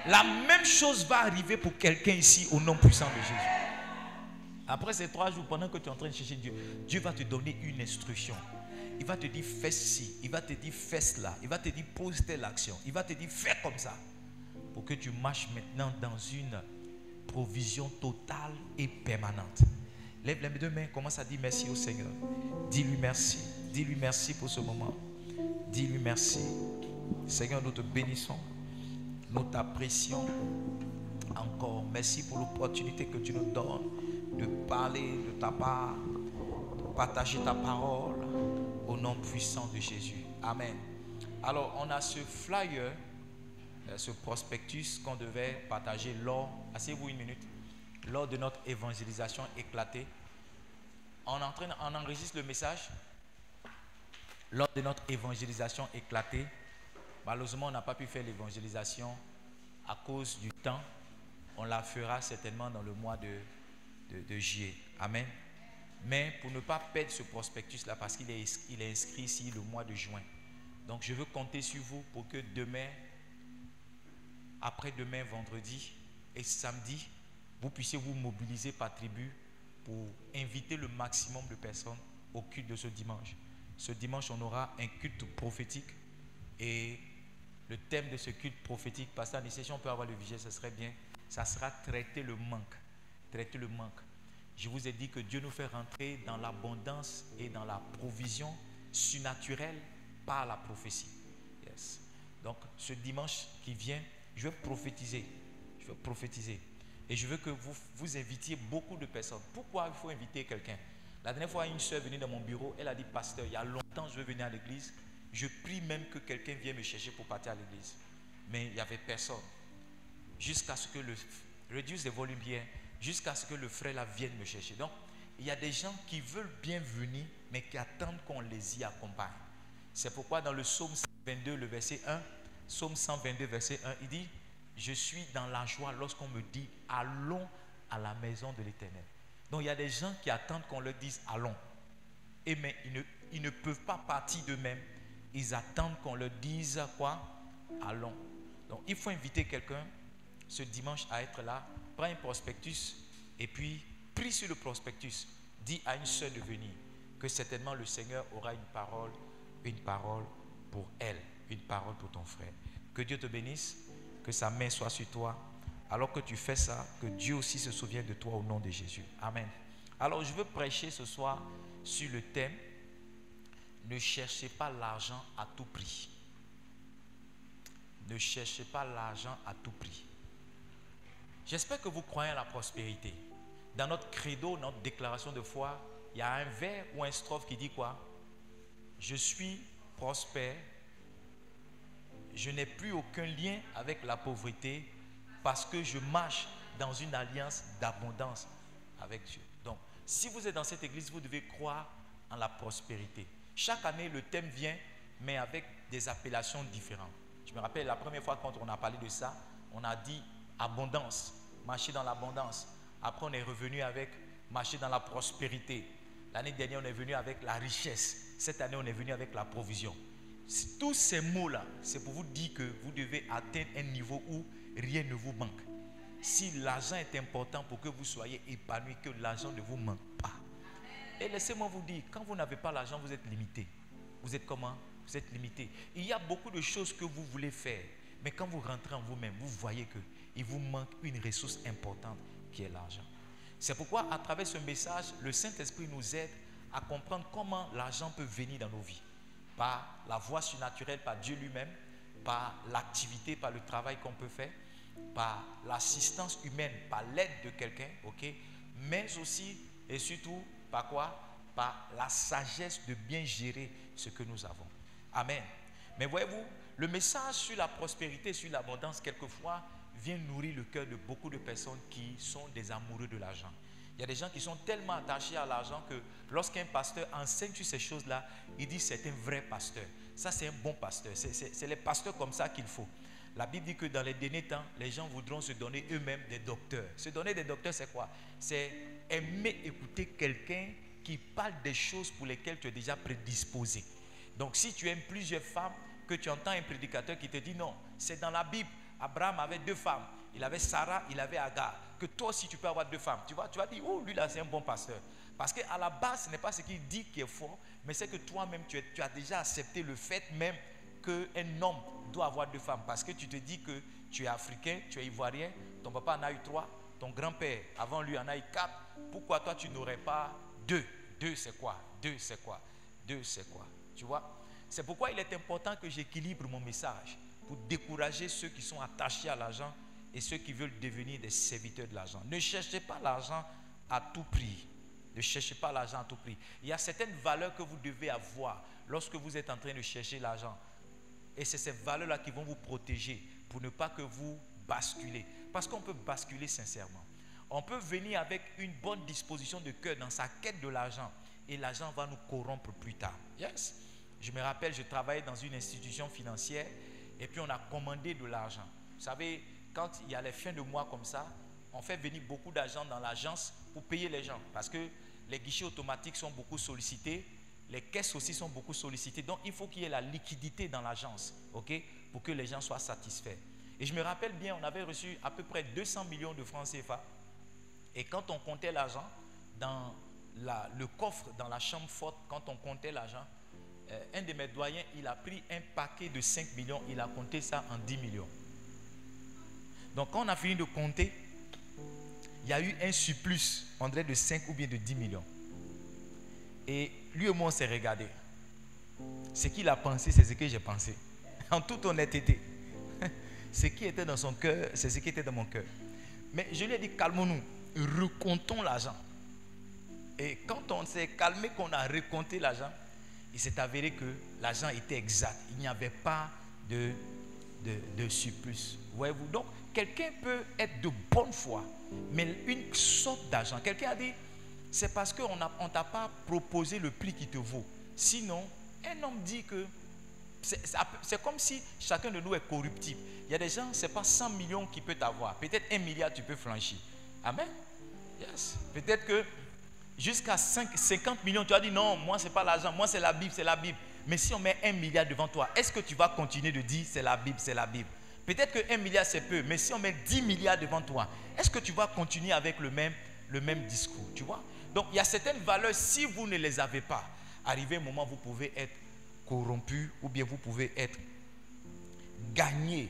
La même chose va arriver pour quelqu'un ici au nom puissant de Jésus. Après ces 3 jours, pendant que tu es en train de chercher Dieu, Dieu va te donner une instruction. Il va te dire fais ci, il va te dire fais cela, il va te dire pose telle action, il va te dire fais comme ça. Pour que tu marches maintenant dans une provision totale et permanente. Lève les deux mains, commence à dire merci au Seigneur. Dis-lui merci. Dis-lui merci pour ce moment. Dis-lui merci. Seigneur, nous te bénissons. Nous t'apprécions encore. Merci pour l'opportunité que tu nous donnes de parler de ta part, de partager ta parole au nom puissant de Jésus. Amen. Alors, on a ce flyer, ce prospectus qu'on devait partager lors, asseyez-vous une minute, lors de notre évangélisation éclatée. On enregistre le message. Lors de notre évangélisation éclatée, malheureusement, on n'a pas pu faire l'évangélisation à cause du temps. On la fera certainement dans le mois de juillet. Amen. Mais pour ne pas perdre ce prospectus-là, parce qu'il est inscrit ici le mois de juin. Donc, je veux compter sur vous pour que demain, après-demain, vendredi et samedi, vous puissiez vous mobiliser par tribu pour inviter le maximum de personnes au culte de ce dimanche. Ce dimanche, on aura un culte prophétique et le thème de ce culte prophétique, Pasteur Anissé, si on peut avoir le vigile, ce serait bien. Ça sera traiter le manque. Traiter le manque. Je vous ai dit que Dieu nous fait rentrer dans l'abondance et dans la provision surnaturelle par la prophétie. Yes. Donc, ce dimanche qui vient, je vais prophétiser. Je vais prophétiser. Et je veux que vous invitiez beaucoup de personnes. Pourquoi il faut inviter quelqu'un? La dernière fois, une soeur est venue dans mon bureau. Elle a dit, pasteur, il y a longtemps je veux venir à l'église. Je prie même que quelqu'un vienne me chercher pour partir à l'église. Mais il n'y avait personne. Jusqu'à ce que réduise les volumes bien, jusqu'à ce que le frère là vienne me chercher. Donc, il y a des gens qui veulent bien venir, mais qui attendent qu'on les y accompagne. C'est pourquoi dans le psaume 122, le verset 1, psaume 122, verset 1, il dit, je suis dans la joie lorsqu'on me dit, allons à la maison de l'Éternel. Donc, il y a des gens qui attendent qu'on leur dise, allons. Et mais ils ne peuvent pas partir d'eux-mêmes. Ils attendent qu'on leur dise quoi? Allons. Donc, il faut inviter quelqu'un ce dimanche à être là. Prends un prospectus et puis prie sur le prospectus. Dis à une sœur de venir que certainement le Seigneur aura une parole pour elle, une parole pour ton frère. Que Dieu te bénisse, que sa main soit sur toi. Alors que tu fais ça, que Dieu aussi se souvienne de toi au nom de Jésus. Amen. Alors je veux prêcher ce soir sur le thème ne cherchez pas l'argent à tout prix. Ne cherchez pas l'argent à tout prix. J'espère que vous croyez à la prospérité. Dans notre credo, notre déclaration de foi, il y a un vers ou un strophe qui dit quoi? Je suis prospère, je n'ai plus aucun lien avec la pauvreté parce que je marche dans une alliance d'abondance avec Dieu. Donc, si vous êtes dans cette église, vous devez croire en la prospérité. Chaque année, le thème vient, mais avec des appellations différentes. Je me rappelle la première fois quand on a parlé de ça, on a dit abondance, marcher dans l'abondance. Après, on est revenu avec marcher dans la prospérité. L'année dernière, on est venu avec la richesse. Cette année, on est venu avec la provision. Tous ces mots-là, c'est pour vous dire que vous devez atteindre un niveau où rien ne vous manque. Si l'argent est important pour que vous soyez épanoui, que l'argent ne vous manque pas. Et laissez-moi vous dire, quand vous n'avez pas l'argent, vous êtes limité. Vous êtes comment? Vous êtes limité. Il y a beaucoup de choses que vous voulez faire. Mais quand vous rentrez en vous-même, vous voyez qu'il vous manque une ressource importante qui est l'argent. C'est pourquoi à travers ce message, le Saint-Esprit nous aide à comprendre comment l'argent peut venir dans nos vies. Par la voie surnaturelle, par Dieu lui-même, par l'activité, par le travail qu'on peut faire, par l'assistance humaine, par l'aide de quelqu'un, ok? Mais aussi et surtout par quoi? Par la sagesse de bien gérer ce que nous avons. Amen. Mais voyez-vous, le message sur la prospérité, sur l'abondance, quelquefois, vient nourrir le cœur de beaucoup de personnes qui sont des amoureux de l'argent. Il y a des gens qui sont tellement attachés à l'argent que lorsqu'un pasteur enseigne sur ces choses-là, il dit c'est un vrai pasteur. Ça, c'est un bon pasteur. C'est les pasteurs comme ça qu'il faut. La Bible dit que dans les derniers temps, les gens voudront se donner eux-mêmes des docteurs. Se donner des docteurs, c'est quoi? C'est aimer écouter quelqu'un qui parle des choses pour lesquelles tu es déjà prédisposé. Donc, si tu aimes plusieurs femmes, que tu entends un prédicateur qui te dit non, c'est dans la Bible, Abraham avait 2 femmes. Il avait Sarah, il avait Agar. Que toi aussi tu peux avoir 2 femmes. Tu vas dire, oh lui là c'est un bon pasteur. Parce qu'à la base ce n'est pas ce qu'il dit qui est fort, mais c'est que toi-même tu as déjà accepté le fait même qu'un homme doit avoir 2 femmes. Parce que tu te dis que tu es africain, tu es ivoirien, ton papa en a eu 3, ton grand-père avant lui en a eu 4. Pourquoi toi tu n'aurais pas 2? 2 c'est quoi? 2 c'est quoi? 2 c'est quoi? Tu vois? C'est pourquoi il est important que j'équilibre mon message pour décourager ceux qui sont attachés à l'argent et ceux qui veulent devenir des serviteurs de l'argent. Ne cherchez pas l'argent à tout prix. Ne cherchez pas l'argent à tout prix. Il y a certaines valeurs que vous devez avoir lorsque vous êtes en train de chercher l'argent. Et c'est ces valeurs-là qui vont vous protéger pour ne pas que vous basculez. Parce qu'on peut basculer sincèrement. On peut venir avec une bonne disposition de cœur dans sa quête de l'argent et l'argent va nous corrompre plus tard. Yes. Je me rappelle, je travaillais dans une institution financière et puis on a commandé de l'argent. Vous savez, quand il y a les fins de mois comme ça, on fait venir beaucoup d'argent dans l'agence pour payer les gens parce que les guichets automatiques sont beaucoup sollicités, les caisses aussi sont beaucoup sollicitées. Donc, il faut qu'il y ait la liquidité dans l'agence, ok, pour que les gens soient satisfaits. Et je me rappelle bien, on avait reçu à peu près 200 millions de francs CFA. Et quand on comptait l'argent dans le coffre, dans la chambre forte, quand on comptait l'argent, un de mes doyens, il a pris un paquet de 5 millions, il a compté ça en 10 millions. Donc quand on a fini de compter, il y a eu un surplus, on dirait de 5 ou bien de 10 millions. Et lui et moi, on s'est regardé. Ce qu'il a pensé, c'est ce que j'ai pensé. En toute honnêteté. Ce qui était dans son cœur, c'est ce qui était dans mon cœur. Mais je lui ai dit, calmons-nous, recomptons l'argent. Et quand on s'est calmé, qu'on a recompté l'argent, il s'est avéré que l'argent était exact. Il n'y avait pas de surplus. Voyez-vous? Donc, quelqu'un peut être de bonne foi, mais une sorte d'argent. Quelqu'un a dit, c'est parce qu'on ne t'a pas proposé le prix qui te vaut. Sinon, un homme dit que c'est comme si chacun de nous est corruptible. Il y a des gens, ce n'est pas 100 millions qui peut t'avoir. Peut-être 1 milliard, tu peux franchir. Amen. Yes. Peut-être que jusqu'à 50 millions, tu as dit non, moi ce n'est pas l'argent, moi c'est la Bible, c'est la Bible. Mais si on met 1 milliard devant toi, est-ce que tu vas continuer de dire c'est la Bible, c'est la Bible? Peut-être que 1 milliard c'est peu, mais si on met 10 milliards devant toi, est-ce que tu vas continuer avec le même discours? Tu vois? Donc il y a certaines valeurs, si vous ne les avez pas, arrivé un moment, vous pouvez être corrompu ou bien vous pouvez être gagné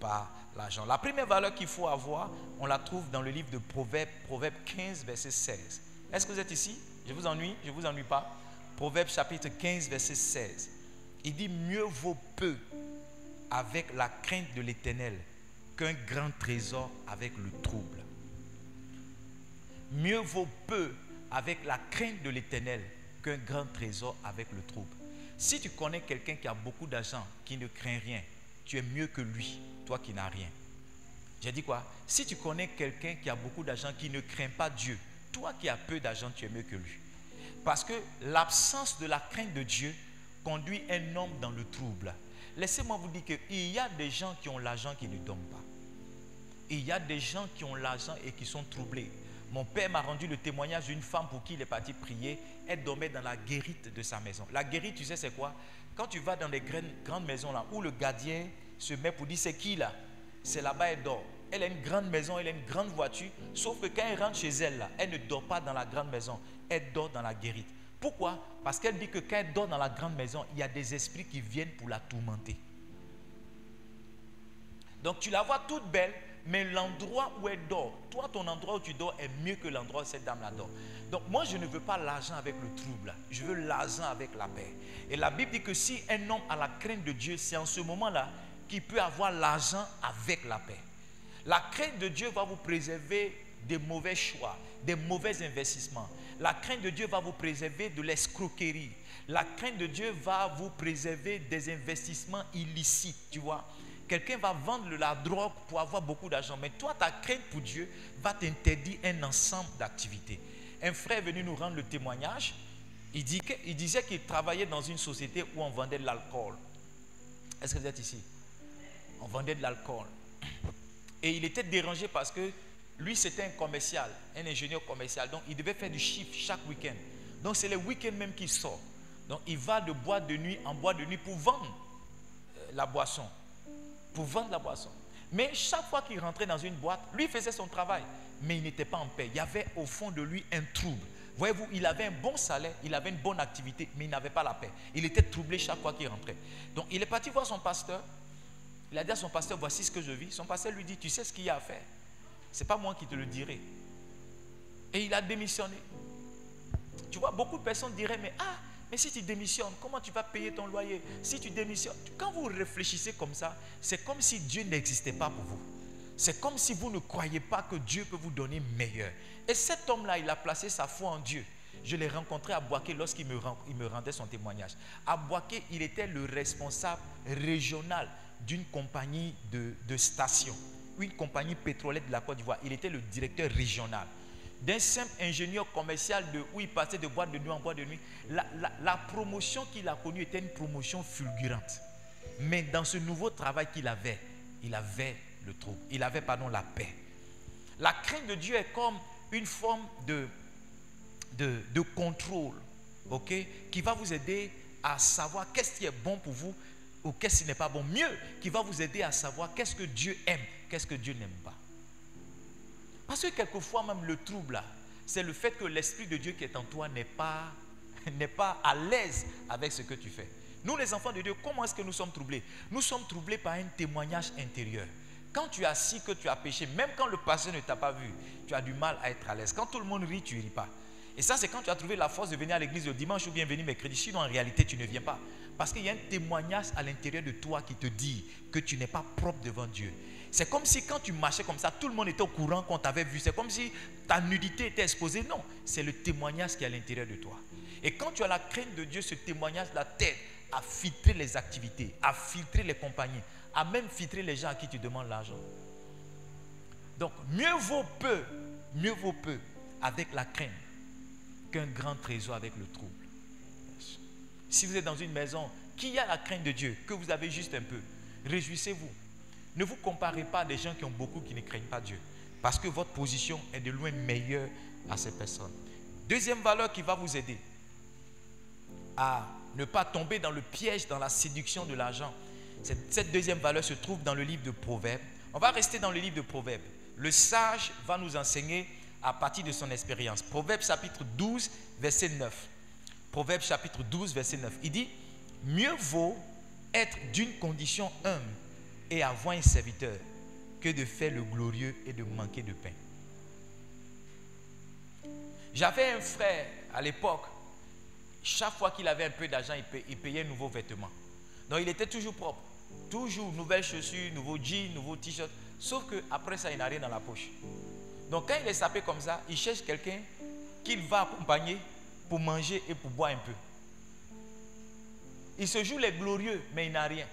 par l'argent. La première valeur qu'il faut avoir, on la trouve dans le livre de Proverbes, Proverbe 15, verset 16. Est-ce que vous êtes ici? Je vous ennuie? Je ne vous ennuie pas? Proverbe chapitre 15, verset 16. Il dit, mieux vaut peu avec la crainte de l'Éternel qu'un grand trésor avec le trouble. Mieux vaut peu avec la crainte de l'Éternel qu'un grand trésor avec le trouble. Si tu connais quelqu'un qui a beaucoup d'argent, qui ne craint rien, tu es mieux que lui, toi qui n'as rien. J'ai dit quoi? Si tu connais quelqu'un qui a beaucoup d'argent, qui ne craint pas Dieu, toi qui as peu d'argent, tu es mieux que lui. Parce que l'absence de la crainte de Dieu conduit un homme dans le trouble. Laissez-moi vous dire qu'il y a des gens qui ont l'argent qui ne dorment pas. Il y a des gens qui ont l'argent et qui sont troublés. Mon père m'a rendu le témoignage d'une femme pour qui il est parti prier. Elle dormait dans la guérite de sa maison. La guérite, tu sais c'est quoi? Quand tu vas dans les grandes maisons là, où le gardien se met pour dire c'est qui là? C'est là-bas elle dort. Elle a une grande maison, elle a une grande voiture. Sauf que quand elle rentre chez elle là, elle ne dort pas dans la grande maison. Elle dort dans la guérite. Pourquoi? Parce qu'elle dit que quand elle dort dans la grande maison, il y a des esprits qui viennent pour la tourmenter. Donc tu la vois toute belle, mais l'endroit où elle dort, toi ton endroit où tu dors est mieux que l'endroit où cette dame là dort. Donc moi je ne veux pas l'argent avec le trouble, je veux l'argent avec la paix. Et la Bible dit que si un homme a la crainte de Dieu, c'est en ce moment-là qu'il peut avoir l'argent avec la paix. La crainte de Dieu va vous préserver des mauvais choix, des mauvais investissements. La crainte de Dieu va vous préserver de l'escroquerie. La crainte de Dieu va vous préserver des investissements illicites, tu vois. Quelqu'un va vendre la drogue pour avoir beaucoup d'argent. Mais toi, ta crainte pour Dieu va t'interdire un ensemble d'activités. Un frère est venu nous rendre le témoignage. Il disait qu'il travaillait dans une société où on vendait de l'alcool. Est-ce que vous êtes ici? On vendait de l'alcool. Et il était dérangé parce que lui, c'était un commercial, un ingénieur commercial. Donc, il devait faire du chiffre chaque week-end. Donc, c'est les week-ends même qu'il sort. Donc, il va de boîte de nuit en boîte de nuit pour vendre la boisson. Pour vendre la boisson. Mais chaque fois qu'il rentrait dans une boîte, lui faisait son travail. Mais il n'était pas en paix. Il y avait au fond de lui un trouble. Voyez-vous, il avait un bon salaire, il avait une bonne activité, mais il n'avait pas la paix. Il était troublé chaque fois qu'il rentrait. Donc il est parti voir son pasteur. Il a dit à son pasteur, voici ce que je vis. Son pasteur lui dit, tu sais ce qu'il y a à faire. Ce n'est pas moi qui te le dirai. Et il a démissionné. Tu vois, beaucoup de personnes diraient, mais si tu démissionnes, comment tu vas payer ton loyer? Si tu démissionnes, quand vous réfléchissez comme ça, c'est comme si Dieu n'existait pas pour vous. C'est comme si vous ne croyez pas que Dieu peut vous donner meilleur. Et cet homme-là, il a placé sa foi en Dieu. Je l'ai rencontré à Boaké lorsqu'il me rendait son témoignage. À Boaké, il était le responsable régional d'une compagnie de station, une compagnie pétrolière de la Côte d'Ivoire. Il était le directeur régional. D'un simple ingénieur commercial où il passait de boîte de nuit en boîte de nuit, la promotion qu'il a connue était une promotion fulgurante. Mais dans ce nouveau travail qu'il avait, il avait le trouble. Il avait, la paix. La crainte de Dieu est comme une forme de contrôle, ok, qui va vous aider à savoir qu'est-ce qui est bon pour vous ou qu'est-ce qui n'est pas bon. Mieux, qui va vous aider à savoir qu'est-ce que Dieu aime, qu'est-ce que Dieu n'aime pas. Parce que quelquefois même le trouble là, c'est le fait que l'Esprit de Dieu qui est en toi n'est pas à l'aise avec ce que tu fais. Nous les enfants de Dieu, comment est-ce que nous sommes troublés? Nous sommes troublés par un témoignage intérieur. Quand tu as su que tu as péché, même quand le pasteur ne t'a pas vu, tu as du mal à être à l'aise. Quand tout le monde rit, tu ne ris pas. Et ça, c'est quand tu as trouvé la force de venir à l'église le dimanche ou bien venir mercredi. Sinon, en réalité, tu ne viens pas. Parce qu'il y a un témoignage à l'intérieur de toi qui te dit que tu n'es pas propre devant Dieu. C'est comme si quand tu marchais comme ça, tout le monde était au courant qu'on t'avait vu. C'est comme si ta nudité était exposée. Non, c'est le témoignage qui est à l'intérieur de toi. Et quand tu as la crainte de Dieu, ce témoignage-là t'aide à filtrer les activités, à filtrer les compagnies, à même filtrer les gens à qui tu demandes l'argent. Donc, mieux vaut peu avec la crainte qu'un grand trésor avec le trouble. Si vous êtes dans une maison qui a la crainte de Dieu, que vous avez juste un peu, réjouissez-vous. Ne vous comparez pas à des gens qui ont beaucoup qui ne craignent pas Dieu. Parce que votre position est de loin meilleure à ces personnes. Deuxième valeur qui va vous aider à ne pas tomber dans le piège, dans la séduction de l'argent. Cette deuxième valeur se trouve dans le livre de Proverbes. On va rester dans le livre de Proverbes. Le sage va nous enseigner à partir de son expérience. Proverbes chapitre 12, verset 9. Proverbes chapitre 12, verset 9. Il dit, mieux vaut être d'une condition humble et avoir un serviteur que de faire le glorieux et de manquer de pain. J'avais un frère à l'époque, chaque fois qu'il avait un peu d'argent, il payait un nouveau vêtement. Donc il était toujours propre. Toujours nouvelles chaussures, nouveaux jeans, nouveaux t-shirts. Sauf qu'après ça, il n'a rien dans la poche. Donc quand il est sapé comme ça, il cherche quelqu'un qu'il va accompagner pour manger et pour boire un peu. Il se joue les glorieux, mais il n'a rien.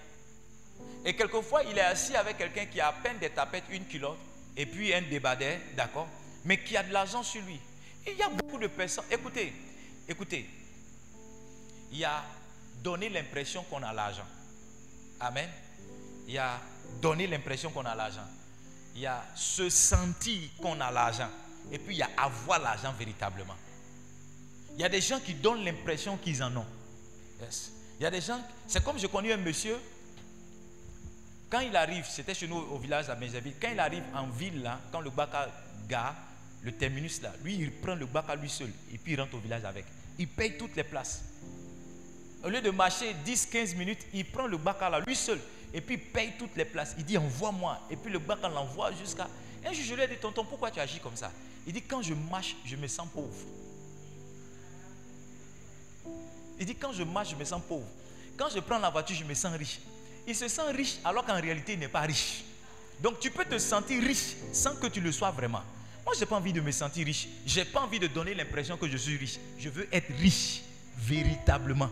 Et quelquefois, il est assis avec quelqu'un qui a à peine des tapettes, une culotte, et puis un débardeur, d'accord, mais qui a de l'argent sur lui. Et il y a beaucoup de personnes. Écoutez, il y a donné l'impression qu'on a l'argent. Amen. Il y a donné l'impression qu'on a l'argent. Il y a se sentir qu'on a l'argent. Et puis il y a avoir l'argent véritablement. Il y a des gens qui donnent l'impression qu'ils en ont. Yes. Il y a des gens, c'est comme je connais un monsieur, quand il arrive, c'était chez nous au village à Benjaville, quand il arrive en ville là, quand le Baka gare, le terminus là, lui il prend le Baka lui seul et puis il rentre au village avec. Il paye toutes les places. Au lieu de marcher 10-15 minutes, il prend le Baka là lui seul et puis il paye toutes les places. Il dit envoie-moi et puis le Baka l'envoie jusqu'à... Un jour je lui ai dit tonton, pourquoi tu agis comme ça? Il dit quand je marche, je me sens pauvre. Il dit quand je marche, je me sens pauvre. Quand je prends la voiture, je me sens riche. Il se sent riche alors qu'en réalité, il n'est pas riche. Donc tu peux te sentir riche sans que tu le sois vraiment. Moi, je n'ai pas envie de me sentir riche. Je n'ai pas envie de donner l'impression que je suis riche. Je veux être riche véritablement.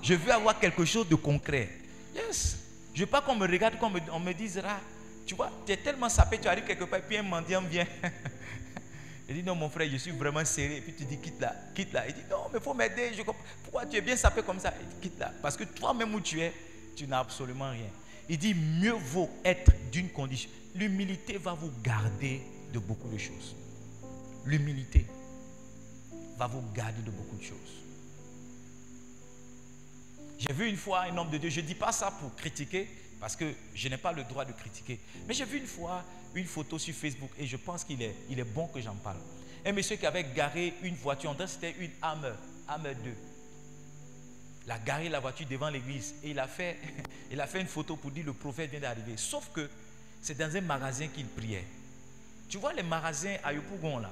Je veux avoir quelque chose de concret. Yes. Je ne veux pas qu'on me regarde, qu'on me dise, ah, tu vois, tu es tellement sapé, tu arrives quelque part et puis un mendiant vient. Il dit non mon frère, je suis vraiment serré. Et puis tu dis quitte là, quitte là. Il dit non mais il faut m'aider. Pourquoi tu es bien sapé comme ça? Il dit quitte là. Parce que toi-même où tu es, tu n'as absolument rien. Il dit mieux vaut être d'une condition. L'humilité va vous garder de beaucoup de choses. L'humilité va vous garder de beaucoup de choses. J'ai vu une fois un homme de Dieu, je ne dis pas ça pour critiquer, parce que je n'ai pas le droit de critiquer. Mais j'ai vu une fois une photo sur Facebook et je pense qu'il est bon que j'en parle. Un monsieur qui avait garé une voiture, c'était une Hammer 2. Il a garé la voiture devant l'église et il a fait une photo pour dire le prophète vient d'arriver. Sauf que c'est dans un magasin qu'il priait. Tu vois les magasins à Yopougon là,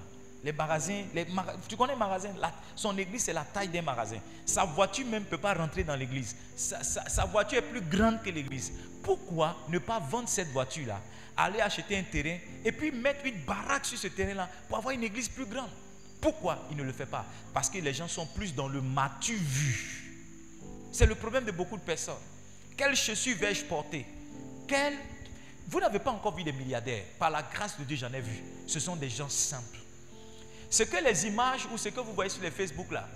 tu connais les magasins, son église c'est la taille d'un magasin. Sa voiture même ne peut pas rentrer dans l'église. Sa voiture est plus grande que l'église. Pourquoi ne pas vendre cette voiture là, aller acheter un terrain et puis mettre une baraque sur ce terrain là pour avoir une église plus grande? Pourquoi il ne le fait pas? Parce que les gens sont plus dans le m'as-tu vu. C'est le problème de beaucoup de personnes. Quelles chaussures vais-je porter? Vous n'avez pas encore vu des milliardaires. Par la grâce de Dieu, j'en ai vu. Ce sont des gens simples. Ce que les images ou ce que vous voyez sur les Facebook là,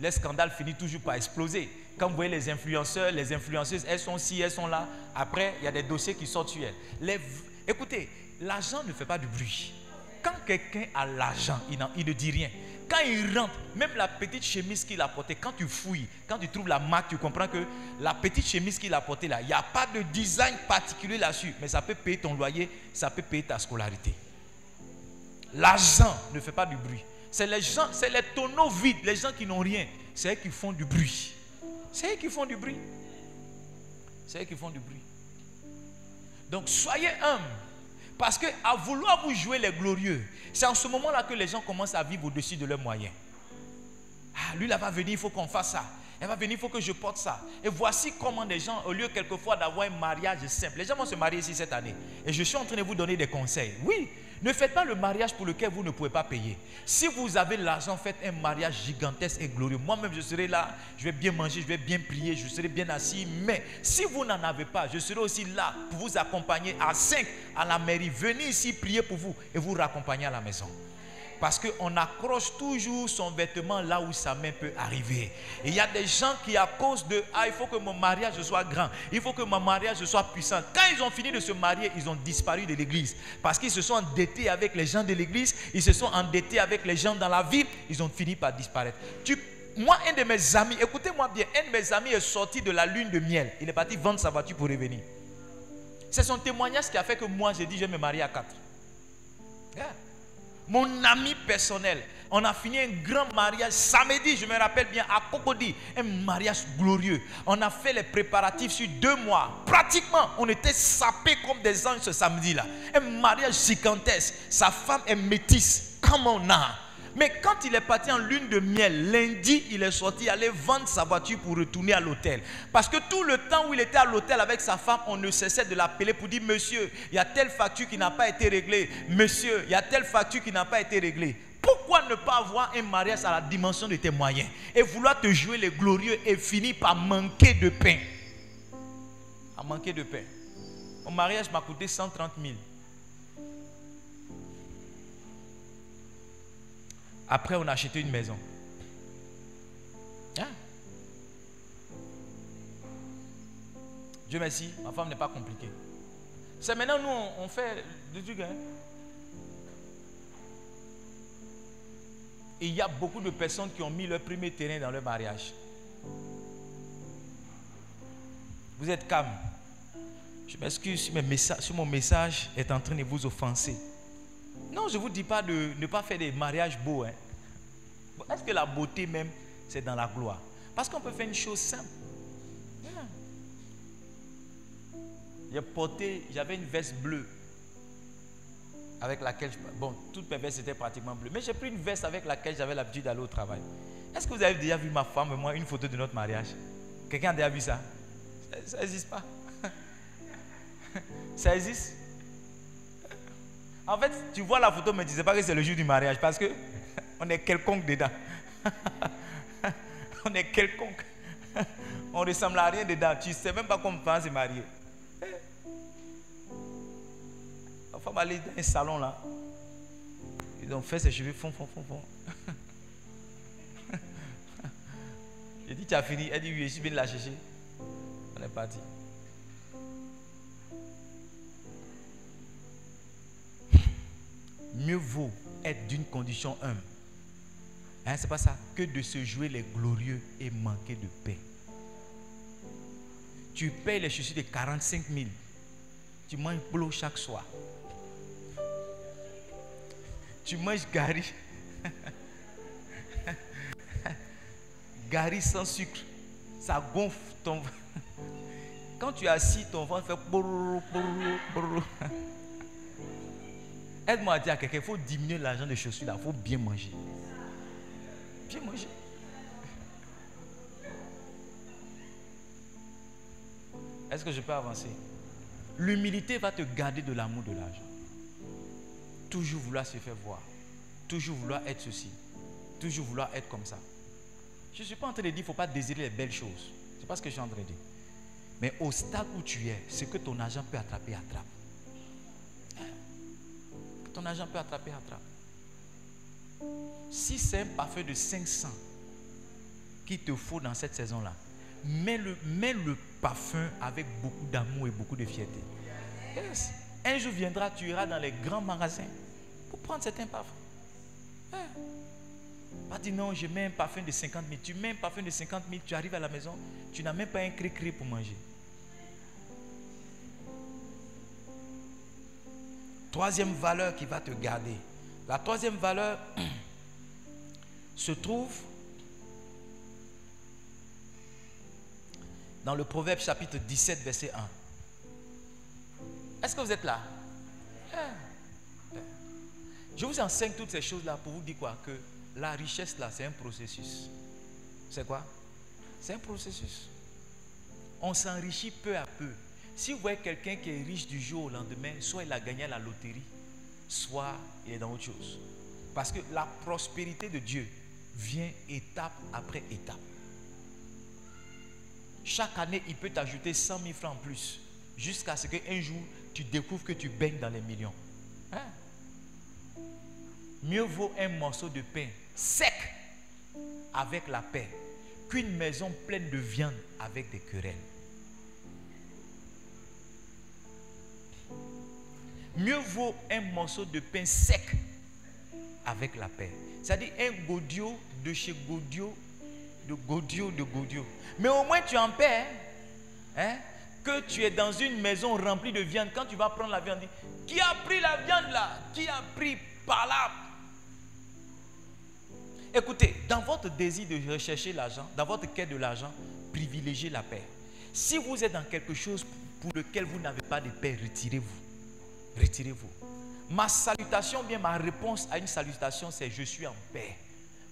les scandales finissent toujours par exploser. Quand vous voyez les influenceurs, les influenceuses, elles sont ci, elles sont là. Après, il y a des dossiers qui sortent sur elles. Écoutez, l'argent ne fait pas du bruit. Quand quelqu'un a l'argent, il ne dit rien. Quand il rentre, même la petite chemise qu'il a portée, quand tu fouilles, quand tu trouves la marque, tu comprends que la petite chemise qu'il a portée là, il n'y a pas de design particulier là-dessus, mais ça peut payer ton loyer, ça peut payer ta scolarité. L'argent ne fait pas du bruit. C'est les gens, c'est les tonneaux vides, les gens qui n'ont rien, c'est eux qui font du bruit. C'est eux qui font du bruit. C'est eux qui font du bruit. Donc soyez humbles. Parce qu'à vouloir vous jouer les glorieux, c'est en ce moment-là que les gens commencent à vivre au-dessus de leurs moyens. Ah, lui là va venir, il faut qu'on fasse ça. Elle va venir, il faut que je porte ça. Et voici comment des gens, au lieu quelquefois d'avoir un mariage simple, les gens vont se marier ici cette année. Et je suis en train de vous donner des conseils. Oui, ne faites pas le mariage pour lequel vous ne pouvez pas payer. Si vous avez l'argent, faites un mariage gigantesque et glorieux. Moi-même, je serai là, je vais bien manger, je vais bien prier, je serai bien assis. Mais si vous n'en avez pas, je serai aussi là pour vous accompagner à 5 à la mairie. Venez ici prier pour vous et vous raccompagner à la maison. Parce qu'on accroche toujours son vêtement là où sa main peut arriver. Et il y a des gens qui, à cause de « Ah, il faut que mon mariage soit grand. Il faut que mon mariage soit puissant. » Quand ils ont fini de se marier, ils ont disparu de l'église. Parce qu'ils se sont endettés avec les gens de l'église. Ils se sont endettés avec les gens dans la ville. Ils ont fini par disparaître. Moi, un de mes amis, écoutez-moi bien, un de mes amis est sorti de la lune de miel. Il est parti vendre sa voiture pour revenir. C'est son témoignage qui a fait que moi, j'ai dit « Je vais me marier à 4. » Yeah. Mon ami personnel, on a fini un grand mariage samedi, je me rappelle bien, à Cocody, un mariage glorieux. On a fait les préparatifs sur 2 mois. Pratiquement, on était sapés comme des anges ce samedi-là. Un mariage gigantesque. Sa femme est métisse, comme on a. Mais quand il est parti en lune de miel, lundi, il est sorti aller vendre sa voiture pour retourner à l'hôtel. Parce que tout le temps où il était à l'hôtel avec sa femme, on ne cessait de l'appeler pour dire « Monsieur, il y a telle facture qui n'a pas été réglée. Monsieur, il y a telle facture qui n'a pas été réglée. » Pourquoi ne pas avoir un mariage à la dimension de tes moyens et vouloir te jouer les glorieux et finir par manquer de pain? À manquer de pain. Mon mariage m'a coûté 130 000. Après, on a acheté une maison. Hein? Dieu merci, ma femme n'est pas compliquée. C'est maintenant, nous, on fait des trucs. Hein? Et il y a beaucoup de personnes qui ont mis leur premier terrain dans leur mariage. Vous êtes calme. Je m'excuse si mon message est en train de vous offenser. Non, je ne vous dis pas de ne pas faire des mariages beaux. Hein. Est-ce que la beauté même, c'est dans la gloire? Parce qu'on peut faire une chose simple. J'avais une veste bleue avec laquelle, toutes mes vestes étaient pratiquement bleues. Mais j'ai pris une veste avec laquelle j'avais l'habitude d'aller au travail. Est-ce que vous avez déjà vu ma femme et moi une photo de notre mariage? Quelqu'un a déjà vu ça? Ça n'existe pas. Ça existe? En fait, tu vois la photo, mais tu ne sais pas que c'est le jour du mariage parce que on est quelconque dedans. On est quelconque. On ne ressemble à rien dedans. Tu ne sais même pas comment on se marier. La femme allait dans un salon là. Ils ont fait ses cheveux fond. J'ai dit, tu as fini? Elle dit, oui, je suis venu la chercher. On est parti. Mieux vaut être d'une condition humble. Hein, c'est pas ça. Que de se jouer les glorieux et manquer de paix. Tu payes les chaussures de 45 000. Tu manges boulot chaque soir. Tu manges gari. Gari sans sucre. Ça gonfle ton... Quand tu es assis, ton ventre fait... Aide-moi à dire à quelqu'un, il faut diminuer l'argent de chaussures là. Il faut bien manger. Bien manger. Est-ce que je peux avancer? L'humilité va te garder de l'amour de l'argent. Toujours vouloir se faire voir. Toujours vouloir être ceci. Toujours vouloir être comme ça. Je ne suis pas en train de dire qu'il ne faut pas désirer les belles choses. Ce n'est pas ce que je suis en train de dire. Mais au stade où tu es, ce que ton argent peut attraper, attrape. Que ton argent peut attraper, attrape. Si c'est un parfum de 500 qu'il te faut dans cette saison-là, mets le parfum avec beaucoup d'amour et beaucoup de fierté. Yes. Un jour viendra, tu iras dans les grands magasins pour prendre certains parfums. Pas dire non, je mets un parfum de 50 000. Tu mets un parfum de 50 000, tu arrives à la maison, tu n'as même pas un cri-cri pour manger. Troisième valeur qui va te garder. La troisième valeur se trouve dans le Proverbe chapitre 17, verset 1. Est-ce que vous êtes là? Je vous enseigne toutes ces choses-là pour vous dire quoi? Que la richesse là, c'est un processus. C'est quoi? C'est un processus. On s'enrichit peu à peu. Si vous voyez quelqu'un qui est riche du jour au lendemain, soit il a gagné à la loterie, soit il est dans autre chose. Parce que la prospérité de Dieu vient étape après étape. Chaque année, il peut t'ajouter 100 000 francs en plus. Jusqu'à ce qu'un jour, tu découvres que tu baignes dans les millions. Hein? Mieux vaut un morceau de pain sec avec la paix qu'une maison pleine de viande avec des querelles. Mieux vaut un morceau de pain sec avec la paix. C'est-à-dire un godio de chez Godio, de Godio. Mais au moins tu es en paix. Hein? Que tu es dans une maison remplie de viande. Quand tu vas prendre la viande, qui a pris la viande là? Qui a pris par là? Écoutez, dans votre désir de rechercher l'argent, dans votre quête de l'argent, privilégiez la paix. Si vous êtes dans quelque chose pour lequel vous n'avez pas de paix, retirez-vous. Retirez-vous. Ma salutation, bien ma réponse à une salutation, c'est je suis en paix.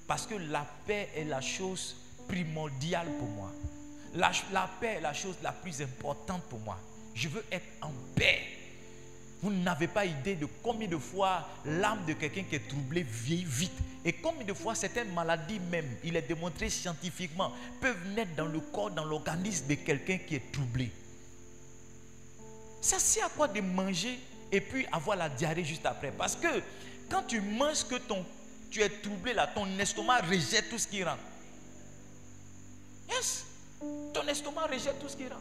Parce que la paix est la chose primordiale pour moi. La paix est la chose la plus importante pour moi. Je veux être en paix. Vous n'avez pas idée de combien de fois l'âme de quelqu'un qui est troublé vieillit vite. Et combien de fois certaines maladies même, il est démontré scientifiquement, peuvent naître dans le corps, dans l'organisme de quelqu'un qui est troublé. Ça sert à quoi de manger et puis avoir la diarrhée juste après? Parce que quand tu manges que tu es troublé là, ton estomac rejette tout ce qui rentre. Yes. Ton estomac rejette tout ce qui rentre.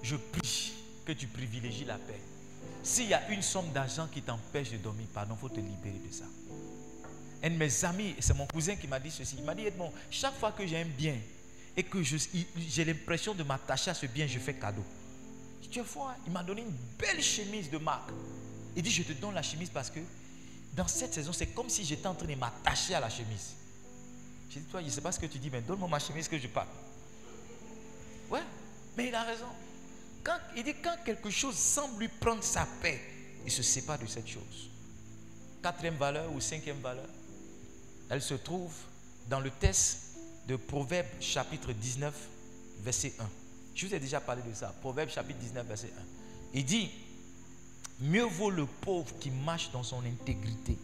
Je prie que tu privilégies la paix. S'il y a une somme d'argent qui t'empêche de dormir, pardon, il faut te libérer de ça. Un de mes amis, c'est mon cousin qui m'a dit ceci. Il m'a dit, Edmond, chaque fois que j'ai un bien et que j'ai l'impression de m'attacher à ce bien, je fais cadeau. Tu es fou, hein? Il m'a donné une belle chemise de marque. Il dit, je te donne la chemise parce que dans cette saison, c'est comme si j'étais en train de m'attacher à la chemise. J'ai dit, toi, je ne sais pas ce que tu dis, mais donne-moi ma chemise que je parle. Ouais, mais il a raison. Il dit, quand quelque chose semble lui prendre sa paix, il se sépare de cette chose. Quatrième valeur ou cinquième valeur, elle se trouve dans le texte de Proverbe chapitre 19, verset 1. Je vous ai déjà parlé de ça. Proverbe chapitre 19, verset 1. Il dit, mieux vaut le pauvre qui marche dans son intégrité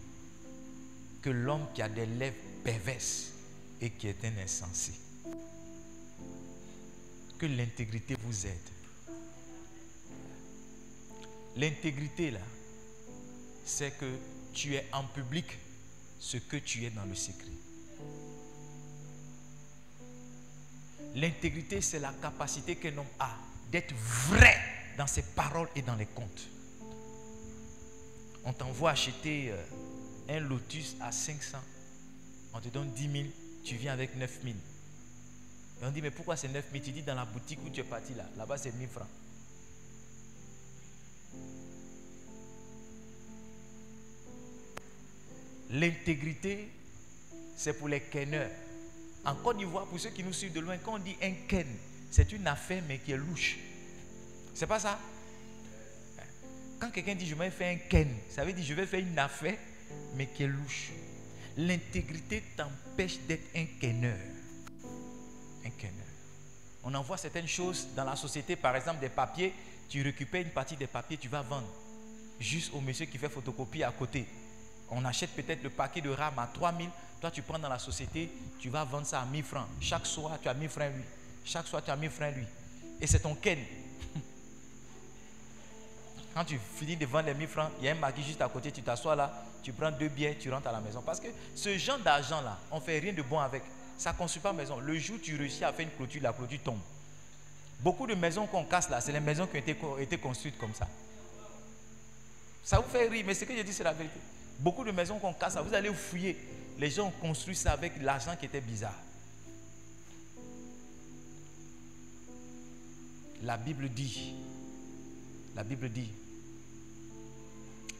que l'homme qui a des lèvres perverses et qui est un insensé. Que l'intégrité vous aide. L'intégrité là, c'est que tu es en public ce que tu es dans le secret. L'intégrité, c'est la capacité qu'un homme a d'être vrai dans ses paroles et dans les comptes. On t'envoie acheter un Lotus à 500, on te donne 10 000, tu viens avec 9 000. Et on dit, mais pourquoi c'est 9 000? Tu dis, dans la boutique où tu es parti là, là-bas c'est 1000 francs. L'intégrité, c'est pour les kenneurs. En Côte d'Ivoire, pour ceux qui nous suivent de loin, quand on dit un ken, c'est une affaire mais qui est louche. C'est pas ça? Quand quelqu'un dit je vais faire un ken, ça veut dire je vais faire une affaire mais qui est louche. L'intégrité t'empêche d'être un kenneur. Un kenneur. On envoie certaines choses dans la société, par exemple des papiers, tu récupères une partie des papiers, tu vas vendre. Juste au monsieur qui fait photocopie à côté. On achète peut-être le paquet de RAM à 3000, toi tu prends dans la société, tu vas vendre ça à 1000 francs. Chaque soir tu as 1000 francs lui. Chaque soir tu as 1000 francs lui. Et c'est ton ken. Quand tu finis de vendre les 1000 francs, il y a un maquis juste à côté, tu t'assois là, tu prends 2 billets, tu rentres à la maison. Parce que ce genre d'argent là, on ne fait rien de bon avec. Ça ne construit pas maison. Le jour où tu réussis à faire une clôture, la clôture tombe. Beaucoup de maisons qu'on casse là, c'est les maisons qui ont été construites comme ça. Ça vous fait rire, mais ce que je dis c'est la vérité. Beaucoup de maisons qu'on casse là, vous allez fouiller. Les gens ont construit ça avec l'argent qui était bizarre. La Bible dit,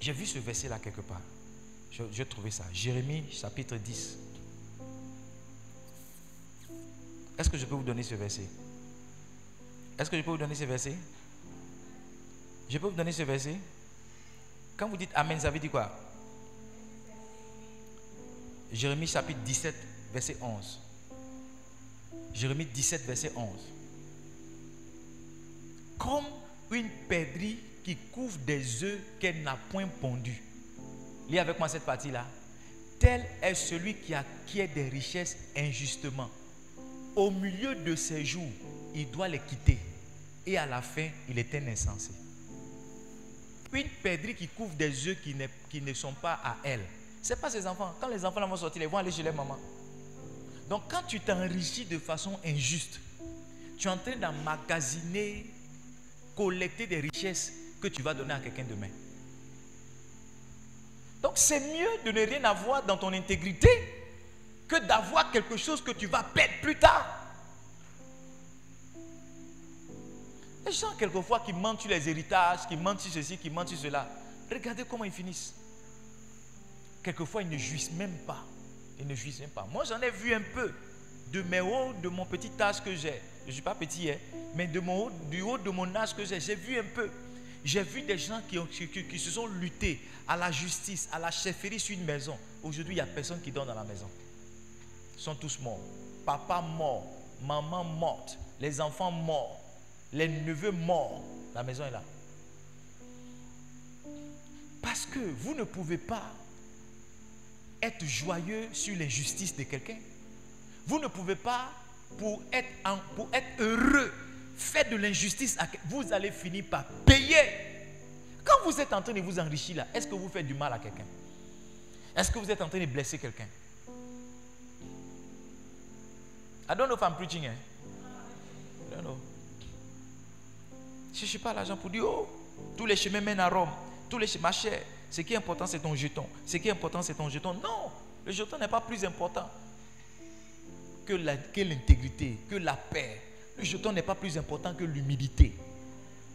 j'ai vu ce verset là quelque part. J'ai trouvé ça. Jérémie chapitre 10. Est-ce que je peux vous donner ce verset? Est-ce que je peux vous donner ce verset? Je peux vous donner ce verset? Quand vous dites Amen, ça veut dire quoi? Jérémie chapitre 17, verset 11. Jérémie 17, verset 11. Comme une perdrix qui couvre des œufs qu'elle n'a point pondus. Lis avec moi cette partie-là. Tel est celui qui acquiert des richesses injustement. Au milieu de ses jours, il doit les quitter. Et à la fin, il est un insensé. Une perdrix qui couvre des œufs qui ne sont pas à elle. Ce n'est pas ses enfants. Quand les enfants vont sortir, ils vont aller chez leur maman. Donc quand tu t'enrichis de façon injuste, tu es en train d'emmagasiner, collecter des richesses que tu vas donner à quelqu'un demain. Donc c'est mieux de ne rien avoir dans ton intégrité que d'avoir quelque chose que tu vas perdre plus tard. Les gens quelquefois qui mentent sur les héritages, qui mentent sur ceci, qui mentent sur cela, regardez comment ils finissent. Quelquefois ils ne jouissent même pas. Ils ne jouissent même pas. Moi j'en ai vu un peu de mon petit âge que j'ai. Je ne suis pas petit, hein, mais du haut de mon âge que j'ai vu un peu. J'ai vu des gens qui se sont luttés à la justice, à la chefferie sur une maison. Aujourd'hui, il n'y a personne qui dort dans la maison. Ils sont tous morts. Papa mort, maman morte, les enfants morts, les neveux morts. La maison est là. Parce que vous ne pouvez pas être joyeux sur l'injustice de quelqu'un. Vous ne pouvez pas, pour être heureux, faire de l'injustice, vous allez finir par payer. Quand vous êtes en train de vous enrichir là, est-ce que vous faites du mal à quelqu'un? Est-ce que vous êtes en train de blesser quelqu'un? I don't know if I'm preaching. I don't know. Je ne suis pas l'argent pour dire, oh, tous les chemins mènent à Rome. Ma chère, ce qui est important, c'est ton jeton. Ce qui est important, c'est ton jeton. Non, le jeton n'est pas plus important que l'intégrité, que la paix. Le jeton n'est pas plus important que l'humilité.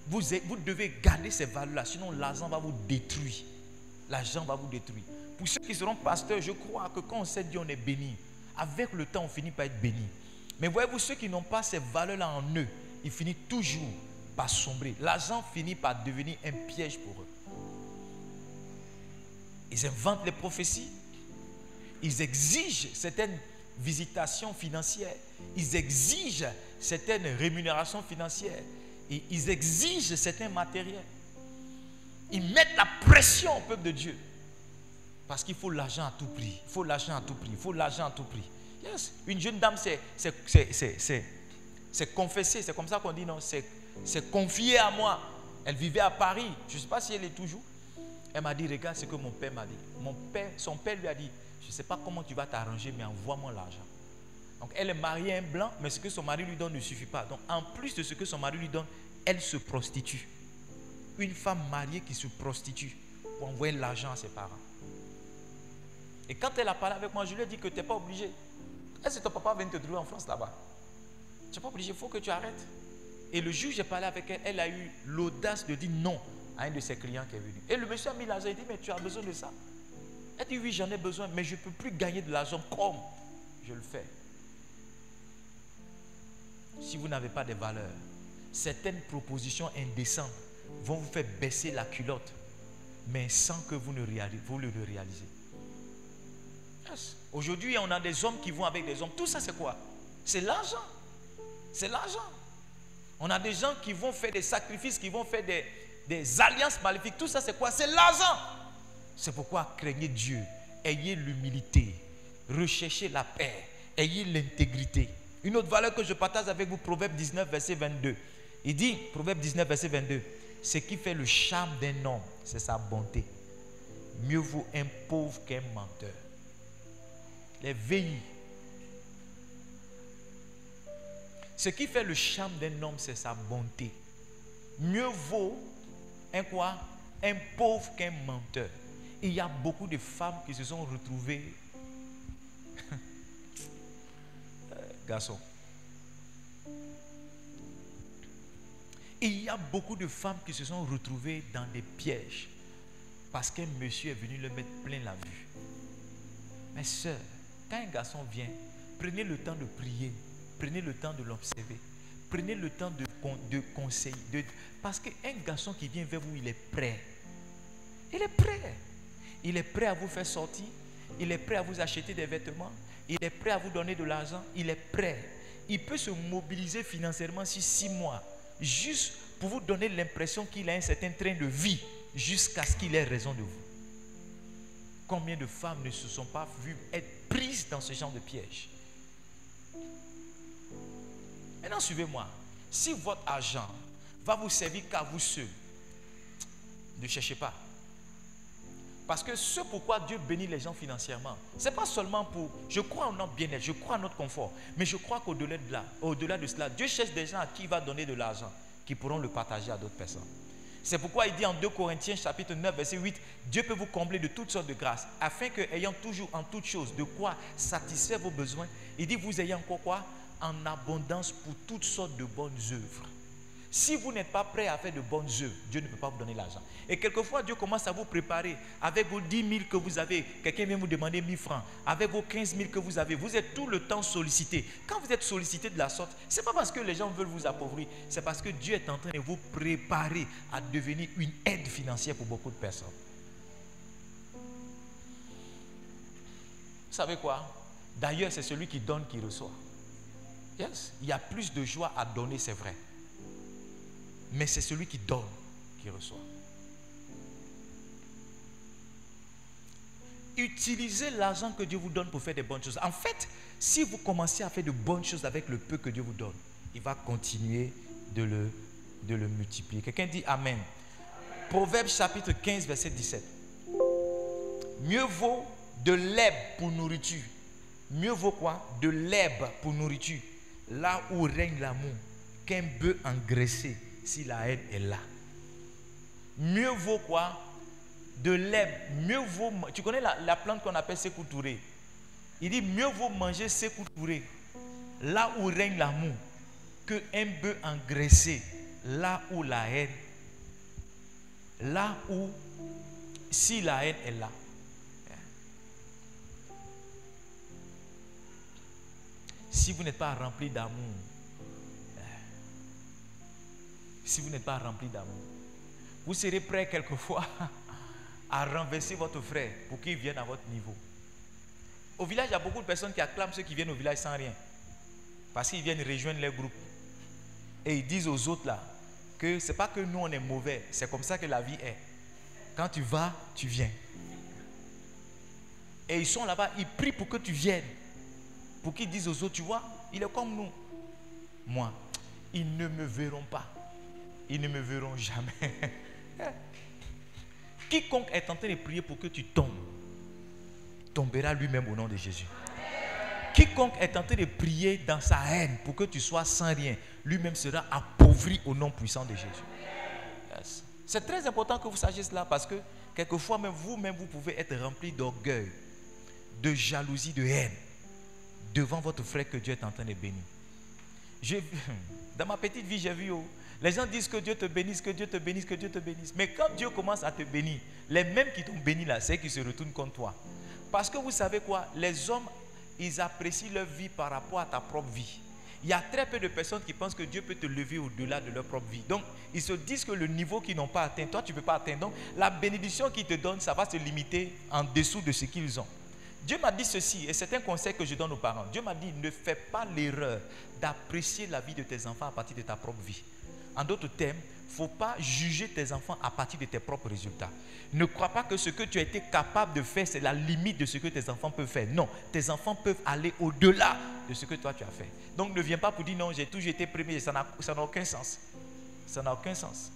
Vous devez garder ces valeurs-là, sinon l'argent va vous détruire. L'argent va vous détruire. Pour ceux qui seront pasteurs, je crois que quand on sait Dieu, on est béni. Avec le temps, on finit par être béni. Mais voyez-vous, ceux qui n'ont pas ces valeurs-là en eux, ils finissent toujours par sombrer. L'argent finit par devenir un piège pour eux. Ils inventent les prophéties. Ils exigent certaines visitations financières. Ils exigent certaines rémunérations financières. Et ils exigent certains matériels. Ils mettent la pression au peuple de Dieu. Parce qu'il faut l'argent à tout prix. Il faut l'argent à tout prix. Il faut l'argent à tout prix. Yes. Une jeune dame c'est confessé. C'est comme ça qu'on dit non. C'est confié à moi. Elle vivait à Paris. Je ne sais pas si elle est toujours. Elle m'a dit, regarde ce que mon père m'a dit. Son père lui a dit, je ne sais pas comment tu vas t'arranger, mais envoie-moi l'argent. Donc elle est mariée à un blanc, mais ce que son mari lui donne ne suffit pas. Donc en plus de ce que son mari lui donne, elle se prostitue. Une femme mariée qui se prostitue pour envoyer l'argent à ses parents. Et quand elle a parlé avec moi, je lui ai dit que tu n'es pas obligé. Est-ce que ton papa vient te trouver en France là-bas? Tu n'es pas obligé, il faut que tu arrêtes. Et le jour où j'ai parlé avec elle, elle a eu l'audace de dire non à un de ses clients qui est venu. Et le monsieur a mis l'argent, il dit, mais tu as besoin de ça? Elle dit, oui, j'en ai besoin, mais je ne peux plus gagner de l'argent comme je le fais. Si vous n'avez pas de valeur, certaines propositions indécentes vont vous faire baisser la culotte, mais sans que vous le réalisez. Yes. Aujourd'hui, on a des hommes qui vont avec des hommes. Tout ça, c'est quoi? C'est l'argent. C'est l'argent. On a des gens qui vont faire des sacrifices, qui vont faire des alliances maléfiques. Tout ça, c'est quoi? C'est l'argent. C'est pourquoi craignez Dieu, ayez l'humilité, recherchez la paix, ayez l'intégrité. Une autre valeur que je partage avec vous, Proverbe 19, verset 22. Il dit, Proverbe 19, verset 22, ce qui fait le charme d'un homme, c'est sa bonté. Mieux vaut un pauvre qu'un menteur. Les veilles. Ce qui fait le charme d'un homme, c'est sa bonté. Mieux vaut un quoi? Un pauvre qu'un menteur. Il y a beaucoup de femmes qui se sont retrouvées garçon. Il y a beaucoup de femmes qui se sont retrouvées dans des pièges parce qu'un monsieur est venu leur mettre plein la vue. Mes soeurs, quand un garçon vient, prenez le temps de prier, prenez le temps de l'observer, prenez le temps de conseiller. Parce qu'un garçon qui vient vers vous, il est prêt. Il est prêt. Il est prêt à vous faire sortir. Il est prêt à vous acheter des vêtements. Il est prêt à vous donner de l'argent. Il est prêt. Il peut se mobiliser financièrement sur 6 mois. Juste pour vous donner l'impression qu'il a un certain train de vie. Jusqu'à ce qu'il ait raison de vous. Combien de femmes ne se sont pas vues être prises dans ce genre de piège? Maintenant suivez-moi. Si votre argent va vous servir qu'à vous seul, ne cherchez pas. Parce que ce pourquoi Dieu bénit les gens financièrement, ce n'est pas seulement pour, je crois en notre bien-être, je crois en notre confort, mais je crois qu'au-delà de cela, Dieu cherche des gens à qui il va donner de l'argent, qui pourront le partager à d'autres personnes. C'est pourquoi il dit en 2 Corinthiens chapitre 9 verset 8, Dieu peut vous combler de toutes sortes de grâces, afin que, ayant toujours en toutes choses de quoi satisfaire vos besoins, il dit vous ayez encore quoi? En abondance pour toutes sortes de bonnes œuvres. Si vous n'êtes pas prêt à faire de bonnes œuvres, Dieu ne peut pas vous donner l'argent. Et quelquefois, Dieu commence à vous préparer avec vos 10 000 que vous avez. Quelqu'un vient vous demander 1000 francs. Avec vos 15 000 que vous avez, vous êtes tout le temps sollicité. Quand vous êtes sollicité de la sorte, ce n'est pas parce que les gens veulent vous appauvrir. C'est parce que Dieu est en train de vous préparer à devenir une aide financière pour beaucoup de personnes. Vous savez quoi? D'ailleurs, c'est celui qui donne qui reçoit. Yes. Il y a plus de joie à donner, c'est vrai. Mais c'est celui qui donne qui reçoit. Utilisez l'argent que Dieu vous donne pour faire des bonnes choses. En fait, si vous commencez à faire de bonnes choses avec le peu que Dieu vous donne, il va continuer de le multiplier. Quelqu'un dit Amen. Proverbe chapitre 15, verset 17. Mieux vaut de l'herbe pour nourriture. Mieux vaut quoi? De l'herbe pour nourriture. Là où règne l'amour, qu'un bœuf engraissé. Si la haine est là. Mieux vaut quoi? De l'herbe. Mieux vaut. Tu connais la plante qu'on appelle Sékou Touré? Il dit mieux vaut manger Sékou Touré là où règne l'amour que un bœuf engraissé là où la haine. Là où si la haine est là. Si vous n'êtes pas rempli d'amour, si vous n'êtes pas rempli d'amour, vous serez prêt quelquefois à renverser votre frère pour qu'il vienne à votre niveau. Au village, il y a beaucoup de personnes qui acclament ceux qui viennent au village sans rien. Parce qu'ils viennent rejoindre leur groupe. Et ils disent aux autres là que ce n'est pas que nous on est mauvais, c'est comme ça que la vie est. Quand tu vas, tu viens. Et ils sont là-bas, ils prient pour que tu viennes. Pour qu'ils disent aux autres, tu vois, il est comme nous. Moi, ils ne me verront pas. Ils ne me verront jamais. Quiconque est en train de prier pour que tu tombes, tombera lui-même au nom de Jésus. Quiconque est en train de prier dans sa haine pour que tu sois sans rien, lui-même sera appauvri au nom puissant de Jésus. Yes. C'est très important que vous sachiez cela parce que quelquefois même vous-même vous pouvez être rempli d'orgueil, de jalousie, de haine devant votre frère que Dieu est en train de bénir. Dans ma petite vie, j'ai vu, les gens disent que Dieu te bénisse, que Dieu te bénisse, que Dieu te bénisse. Mais quand Dieu commence à te bénir, les mêmes qui t'ont béni là, c'est qui se retournent contre toi. Parce que vous savez quoi? Les hommes, ils apprécient leur vie par rapport à ta propre vie. Il y a très peu de personnes qui pensent que Dieu peut te lever au-delà de leur propre vie. Donc, ils se disent que le niveau qu'ils n'ont pas atteint, toi, tu ne peux pas atteindre. Donc, la bénédiction qu'ils te donnent, ça va se limiter en dessous de ce qu'ils ont. Dieu m'a dit ceci, et c'est un conseil que je donne aux parents. Dieu m'a dit, ne fais pas l'erreur d'apprécier la vie de tes enfants à partir de ta propre vie. En d'autres termes, il ne faut pas juger tes enfants à partir de tes propres résultats. Ne crois pas que ce que tu as été capable de faire, c'est la limite de ce que tes enfants peuvent faire. Non, tes enfants peuvent aller au-delà de ce que toi tu as fait. Donc ne viens pas pour dire non, j'ai toujours été premier, ça n'a aucun sens. Ça n'a aucun sens.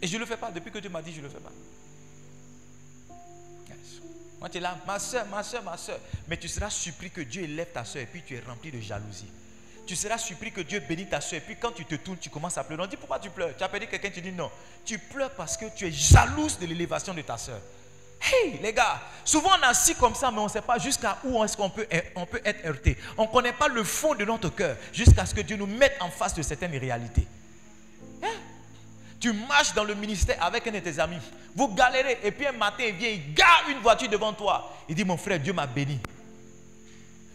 Et je ne le fais pas, depuis que Dieu m'a dit, je ne le fais pas. Yes. Moi tu es là, ma soeur, ma soeur, ma soeur. Mais tu seras surpris que Dieu élève ta soeur et puis tu es rempli de jalousie. Tu seras surpris que Dieu bénit ta soeur et puis quand tu te tournes, tu commences à pleurer. On dit pourquoi tu pleures? Tu as perdu quelqu'un, tu dis non. Tu pleures parce que tu es jalouse de l'élévation de ta soeur. Hey les gars, souvent on est assis comme ça, mais on ne sait pas jusqu'à où est-ce qu'on peut être heurté. On ne connaît pas le fond de notre cœur jusqu'à ce que Dieu nous mette en face de certaines réalités. Hein? Tu marches dans le ministère avec un de tes amis. Vous galérez et puis un matin il vient, il gare une voiture devant toi. Il dit mon frère, Dieu m'a béni.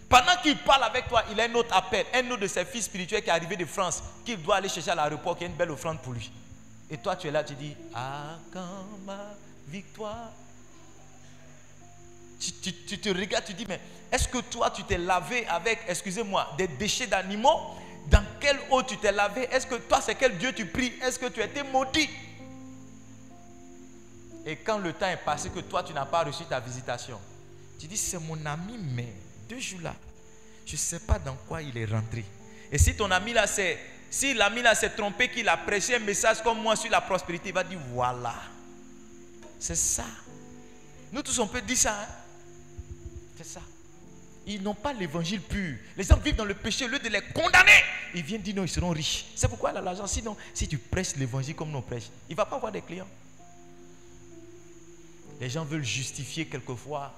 Pendant qu'il parle avec toi, il a un autre appel, un autre de ses fils spirituels qui est arrivé de France, qu'il doit aller chercher à l'aéroport, qui a une belle offrande pour lui. Et toi, tu es là, tu dis, ah, quand ma victoire. Tu te regardes, tu dis, mais est-ce que toi, tu t'es lavé avec, excusez-moi, des déchets d'animaux? Dans quelle eau tu t'es lavé? Est-ce que toi, c'est quel Dieu tu pries? Est-ce que tu as été maudit? Et quand le temps est passé, que toi, tu n'as pas reçu ta visitation, tu dis, c'est mon ami, mais 2 jours là, je ne sais pas dans quoi il est rentré. Et si ton ami là, si l'ami là s'est trompé, qu'il a prêché un message comme moi sur la prospérité, il va dire voilà. C'est ça. Nous tous on peut dire ça. Hein? C'est ça. Ils n'ont pas l'évangile pur. Les gens vivent dans le péché, au lieu de les condamner, ils viennent dire non, ils seront riches. C'est pourquoi il a l'argent. Sinon, si tu prêches l'évangile comme nous on prêche, il ne va pas avoir des clients. Les gens veulent justifier quelquefois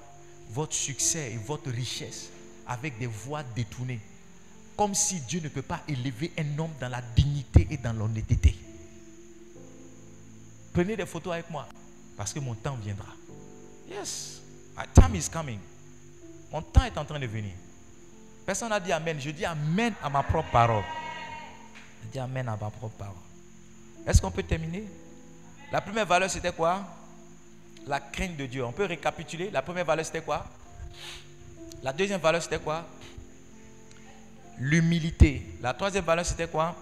votre succès et votre richesse avec des voies détournées. Comme si Dieu ne peut pas élever un homme dans la dignité et dans l'honnêteté. Prenez des photos avec moi, parce que mon temps viendra. Yes, my time is coming. Mon temps est en train de venir. Personne n'a dit amen. Je dis amen à ma propre parole. Je dis amen à ma propre parole. Est-ce qu'on peut terminer? La première valeur c'était quoi? La crainte de Dieu. On peut récapituler. La première valeur c'était quoi? La deuxième valeur c'était quoi? L'humilité. La troisième valeur c'était quoi?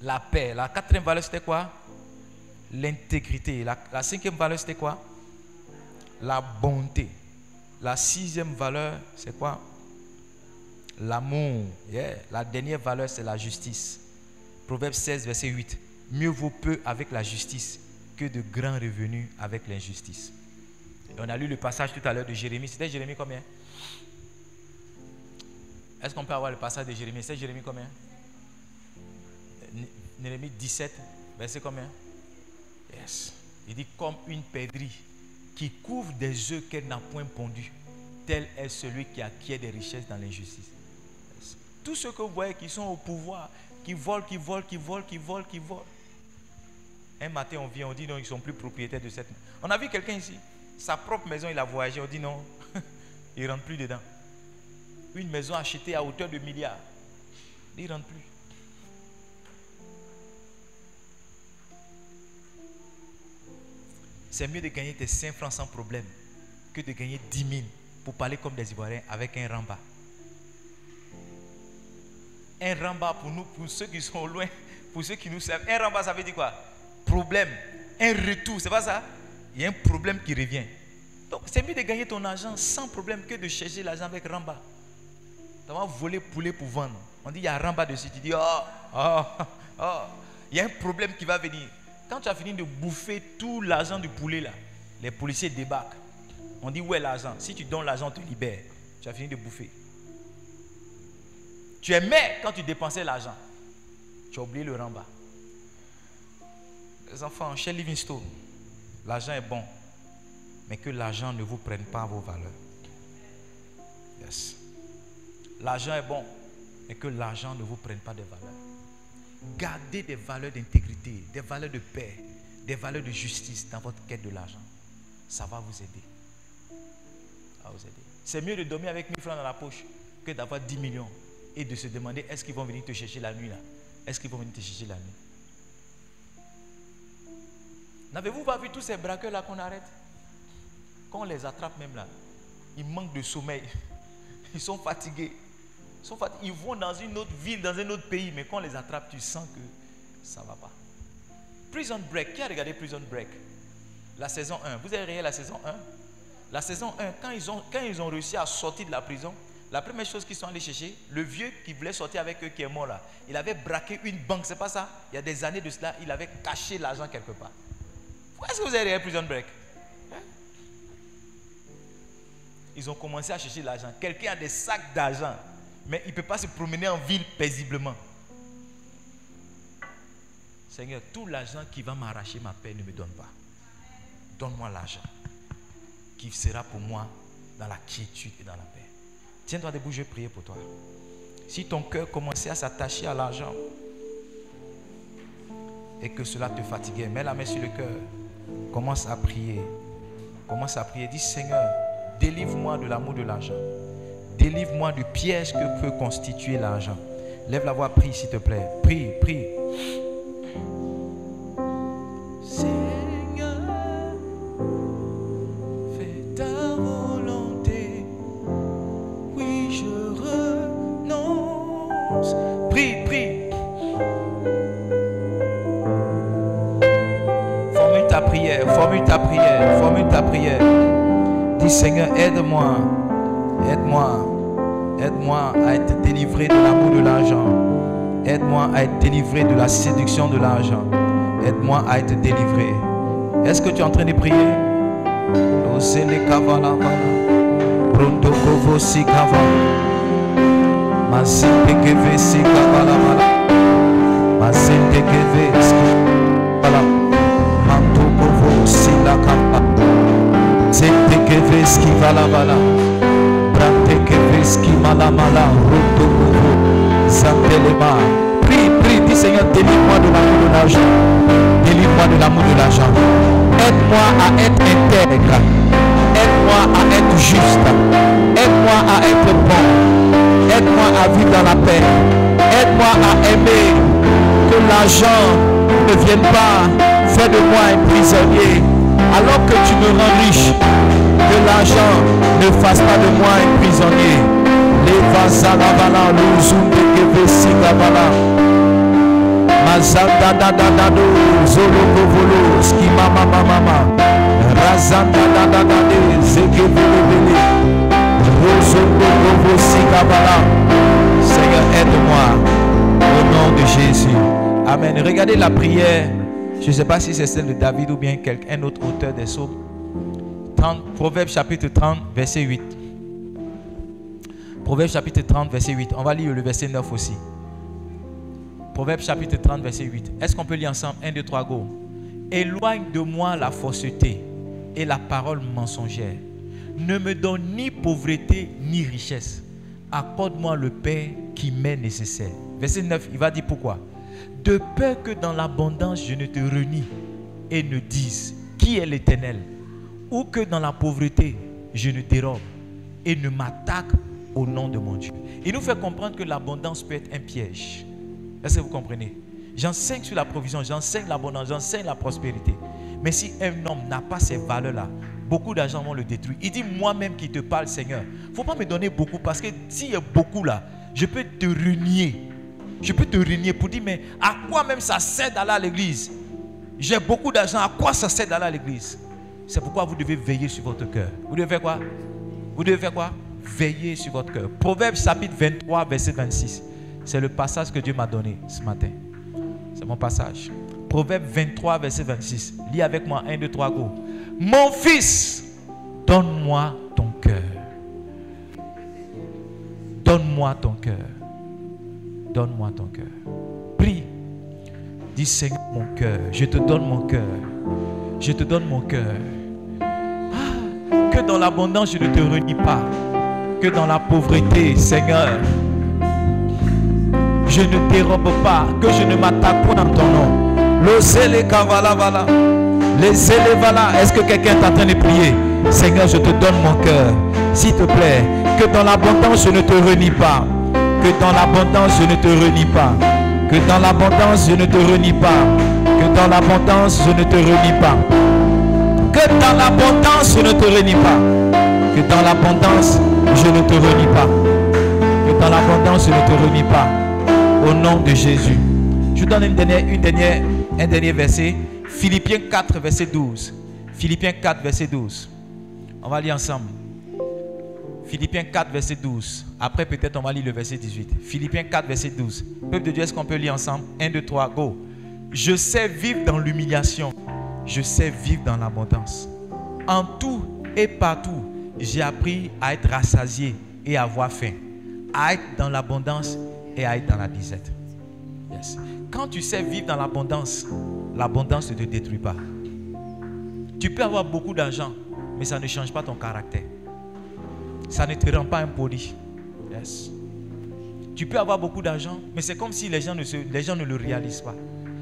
La paix. La quatrième valeur c'était quoi? L'intégrité. La cinquième valeur c'était quoi? La bonté. La sixième valeur c'est quoi? L'amour. Yeah. La dernière valeur c'est la justice. Proverbe 16 verset 8. Mieux vaut peu avec la justice que de grands revenus avec l'injustice. Et on a lu le passage tout à l'heure de Jérémie. C'était Jérémie combien? Est-ce qu'on peut avoir le passage de Jérémie? C'est Jérémie combien? Jérémie 17, verset combien? Yes. Il dit comme une perdrix qui couvre des œufs qu'elle n'a point pondus, tel est celui qui acquiert des richesses dans l'injustice. Yes. Tous ceux que vous voyez qui sont au pouvoir, qui volent. Un matin on vient, on dit non, ils ne sont plus propriétaires de cette maison. On a vu quelqu'un ici, sa propre maison, il a voyagé, on dit non, il ne rentre plus dedans. Une maison achetée à hauteur de milliards, il ne rentre plus. C'est mieux de gagner tes 5 francs sans problème que de gagner 10 000 pour parler comme des Ivoiriens avec un ramba. Un ramba pour nous, pour ceux qui sont loin, pour ceux qui nous servent. Un ramba, ça veut dire quoi? Problème, un retour, c'est pas ça? Il y a un problème qui revient. Donc c'est mieux de gagner ton argent sans problème que de chercher l'argent avec ramba. Tu vas voler poulet pour vendre. On dit il y a ramba dessus, tu dis il y a un problème qui va venir. Quand tu as fini de bouffer tout l'argent du poulet là, les policiers débarquent. On dit où est l'argent? Si tu donnes l'argent, on te libère. Tu as fini de bouffer. Tu aimais quand tu dépensais l'argent. Tu as oublié le ramba. Les enfants, chez Livingstone, l'argent est bon, mais que l'argent ne vous prenne pas vos valeurs. Yes. L'argent est bon, et que l'argent ne vous prenne pas des valeurs. Gardez des valeurs d'intégrité, des valeurs de paix, des valeurs de justice dans votre quête de l'argent. Ça va vous aider. Ça va vous aider. C'est mieux de dormir avec 1000 francs dans la poche que d'avoir 10 millions et de se demander est-ce qu'ils vont venir te chercher la nuit là? Est-ce qu'ils vont venir te chercher la nuit? N'avez-vous pas vu tous ces braqueurs là qu'on arrête? Quand on les attrape même là, ils manquent de sommeil. Ils sont fatigués. Ils vont dans une autre ville, dans un autre pays, mais quand on les attrape, tu sens que ça ne va pas. Prison Break, qui a regardé Prison Break? La saison 1. Vous avez regardé la saison 1? La saison 1, quand ils ont réussi à sortir de la prison, la première chose qu'ils sont allés chercher, le vieux qui voulait sortir avec eux, qui est mort là, il avait braqué une banque, c'est pas ça? Il y a des années de cela, il avait caché l'argent quelque part. Est-ce que vous avez regardé Prison Break? Ils ont commencé à chercher l'argent. Quelqu'un a des sacs d'argent, mais il ne peut pas se promener en ville paisiblement. Seigneur, tout l'argent qui va m'arracher ma paix ne me donne pas. Donne-moi l'argent qui sera pour moi dans la quiétude et dans la paix. Tiens-toi debout, je vais prier pour toi. Si ton cœur commençait à s'attacher à l'argent et que cela te fatiguait, mets la main sur le cœur. Commence à prier. Commence à prier. Dis Seigneur, délivre-moi de l'amour de l'argent. Délivre-moi du piège que peut constituer l'argent. Lève la voix, prie s'il te plaît. Prie, prie. Seigneur, fais ta volonté. Oui, je renonce. Prie, prie. Formule ta prière, formule ta prière, formule ta prière. Dis Seigneur, aide-moi, aide-moi, aide-moi à être délivré de l'amour de l'argent. Aide-moi à être délivré de la séduction de l'argent. Aide-moi à être délivré. Est-ce que tu es en train de prier? Zetekeveski valabala, Brantekeveski malamala, Rotokovo, Zantelema. Prie, prie, dis Seigneur, délivre-moi de l'amour de l'argent. Délivre-moi de l'amour de l'argent. Aide-moi à être intègre. Aide-moi à être juste. Aide-moi à être bon. Aide-moi à vivre dans la paix. Aide-moi à aimer. Que l'argent ne vienne pas faire de moi un prisonnier. Alors que tu me rends riche, que l'argent ne fasse pas de moi un prisonnier. Les vasalavana, l'uzundekevesigavala, mazanda dadadado, zologovolo, skimama mama, razanda dadadade, zekevelevele, rozogovosigabala. Seigneur, aide-moi au nom de Jésus. Amen. Regardez la prière. Je ne sais pas si c'est celle de David ou bien un autre auteur des psaumes. Proverbe chapitre 30, verset 8. Proverbe chapitre 30, verset 8. On va lire le verset 9 aussi. Proverbe chapitre 30, verset 8. Est-ce qu'on peut lire ensemble? 1, 2, 3, go. Éloigne de moi la fausseté et la parole mensongère. Ne me donne ni pauvreté ni richesse. Accorde-moi le pain qui m'est nécessaire. Verset 9, il va dire pourquoi. De peur que dans l'abondance je ne te renie et ne dise qui est l'Éternel, ou que dans la pauvreté je ne dérobe et ne m'attaque au nom de mon Dieu. Il nous fait comprendre que l'abondance peut être un piège. Est-ce que vous comprenez? J'enseigne sur la provision, j'enseigne l'abondance, j'enseigne la prospérité. Mais si un homme n'a pas ces valeurs-là, beaucoup d'argent vont le détruire. Il dit moi-même qui te parle, Seigneur, il ne faut pas me donner beaucoup parce que s'il y a beaucoup là, je peux te renier. Je peux te renier pour dire, mais à quoi même ça sert d'aller à l'église? J'ai beaucoup d'argent, à quoi ça sert d'aller à l'église? C'est pourquoi vous devez veiller sur votre cœur. Vous devez faire quoi? Vous devez faire quoi? Veiller sur votre cœur. Proverbe chapitre 23, verset 26. C'est le passage que Dieu m'a donné ce matin. C'est mon passage. Proverbe 23, verset 26. Lis avec moi, 1, 2, 3, go. Mon fils, donne-moi ton cœur. Donne-moi ton cœur. Donne-moi ton cœur. Prie. Dis Seigneur mon cœur. Je te donne mon cœur. Je te donne mon cœur. Que dans l'abondance je ne te renie pas. Que dans la pauvreté, Seigneur, je ne dérobe pas, que je ne m'attaque point en ton nom. Le zélé kavala vala. Les zélé vala. Est-ce que quelqu'un est en train de prier? Seigneur, je te donne mon cœur. S'il te plaît, que dans l'abondance je ne te renie pas. Que dans l'abondance je ne te renie pas. Que dans l'abondance je ne te renie pas. Que dans l'abondance je ne te renie pas. Que dans l'abondance je ne te renie pas. Que dans l'abondance je ne te renie pas. Que dans l'abondance je ne te renie pas. Au nom de Jésus. Je vous donne un dernier verset. Philippiens 4 verset 12. Philippiens 4 verset 12. On va lire ensemble. Philippiens 4 verset 12. Après peut-être on va lire le verset 18. Philippiens 4 verset 12. Peuple de Dieu, est-ce qu'on peut lire ensemble? 1, 2, 3, go. Je sais vivre dans l'humiliation. Je sais vivre dans l'abondance. En tout et partout, j'ai appris à être rassasié et à avoir faim. À être dans l'abondance et à être dans la disette. Yes. Quand tu sais vivre dans l'abondance, l'abondance ne te détruit pas. Tu peux avoir beaucoup d'argent, mais ça ne change pas ton caractère. Ça ne te rend pas impoli. Yes. Tu peux avoir beaucoup d'argent, mais c'est comme si les gens ne le réalisent pas.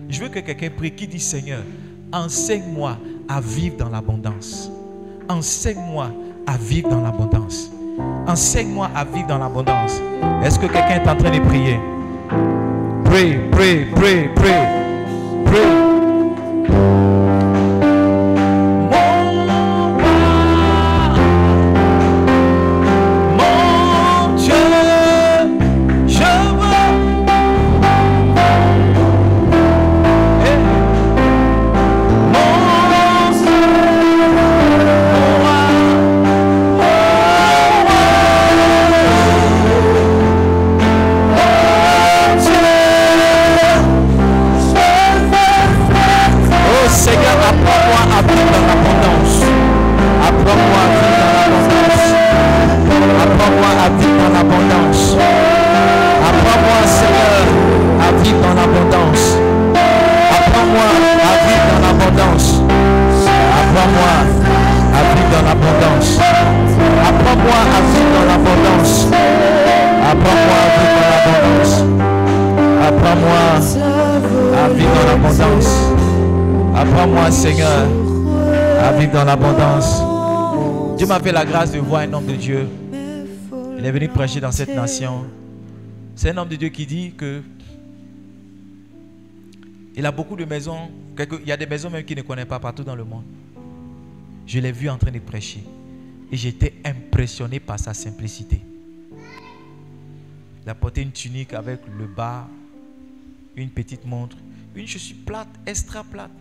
Je veux que quelqu'un prie qui dit: Seigneur, enseigne-moi à vivre dans l'abondance. Enseigne-moi à vivre dans l'abondance. Enseigne-moi à vivre dans l'abondance. Est-ce que quelqu'un est en train de prier? Pray, pray, pray, pray, pray. Apprends-moi, Seigneur, à vivre dans l'abondance. Dieu m'a fait la grâce de voir un homme de Dieu. Il est venu prêcher dans cette nation. C'est un homme de Dieu qui dit que il a beaucoup de maisons. Il y a des maisons même qu'il ne connaît pas partout dans le monde. Je l'ai vu en train de prêcher. Et j'étais impressionné par sa simplicité. Il a porté une tunique avec le bas, une petite montre, une chaussure plate, extra plate.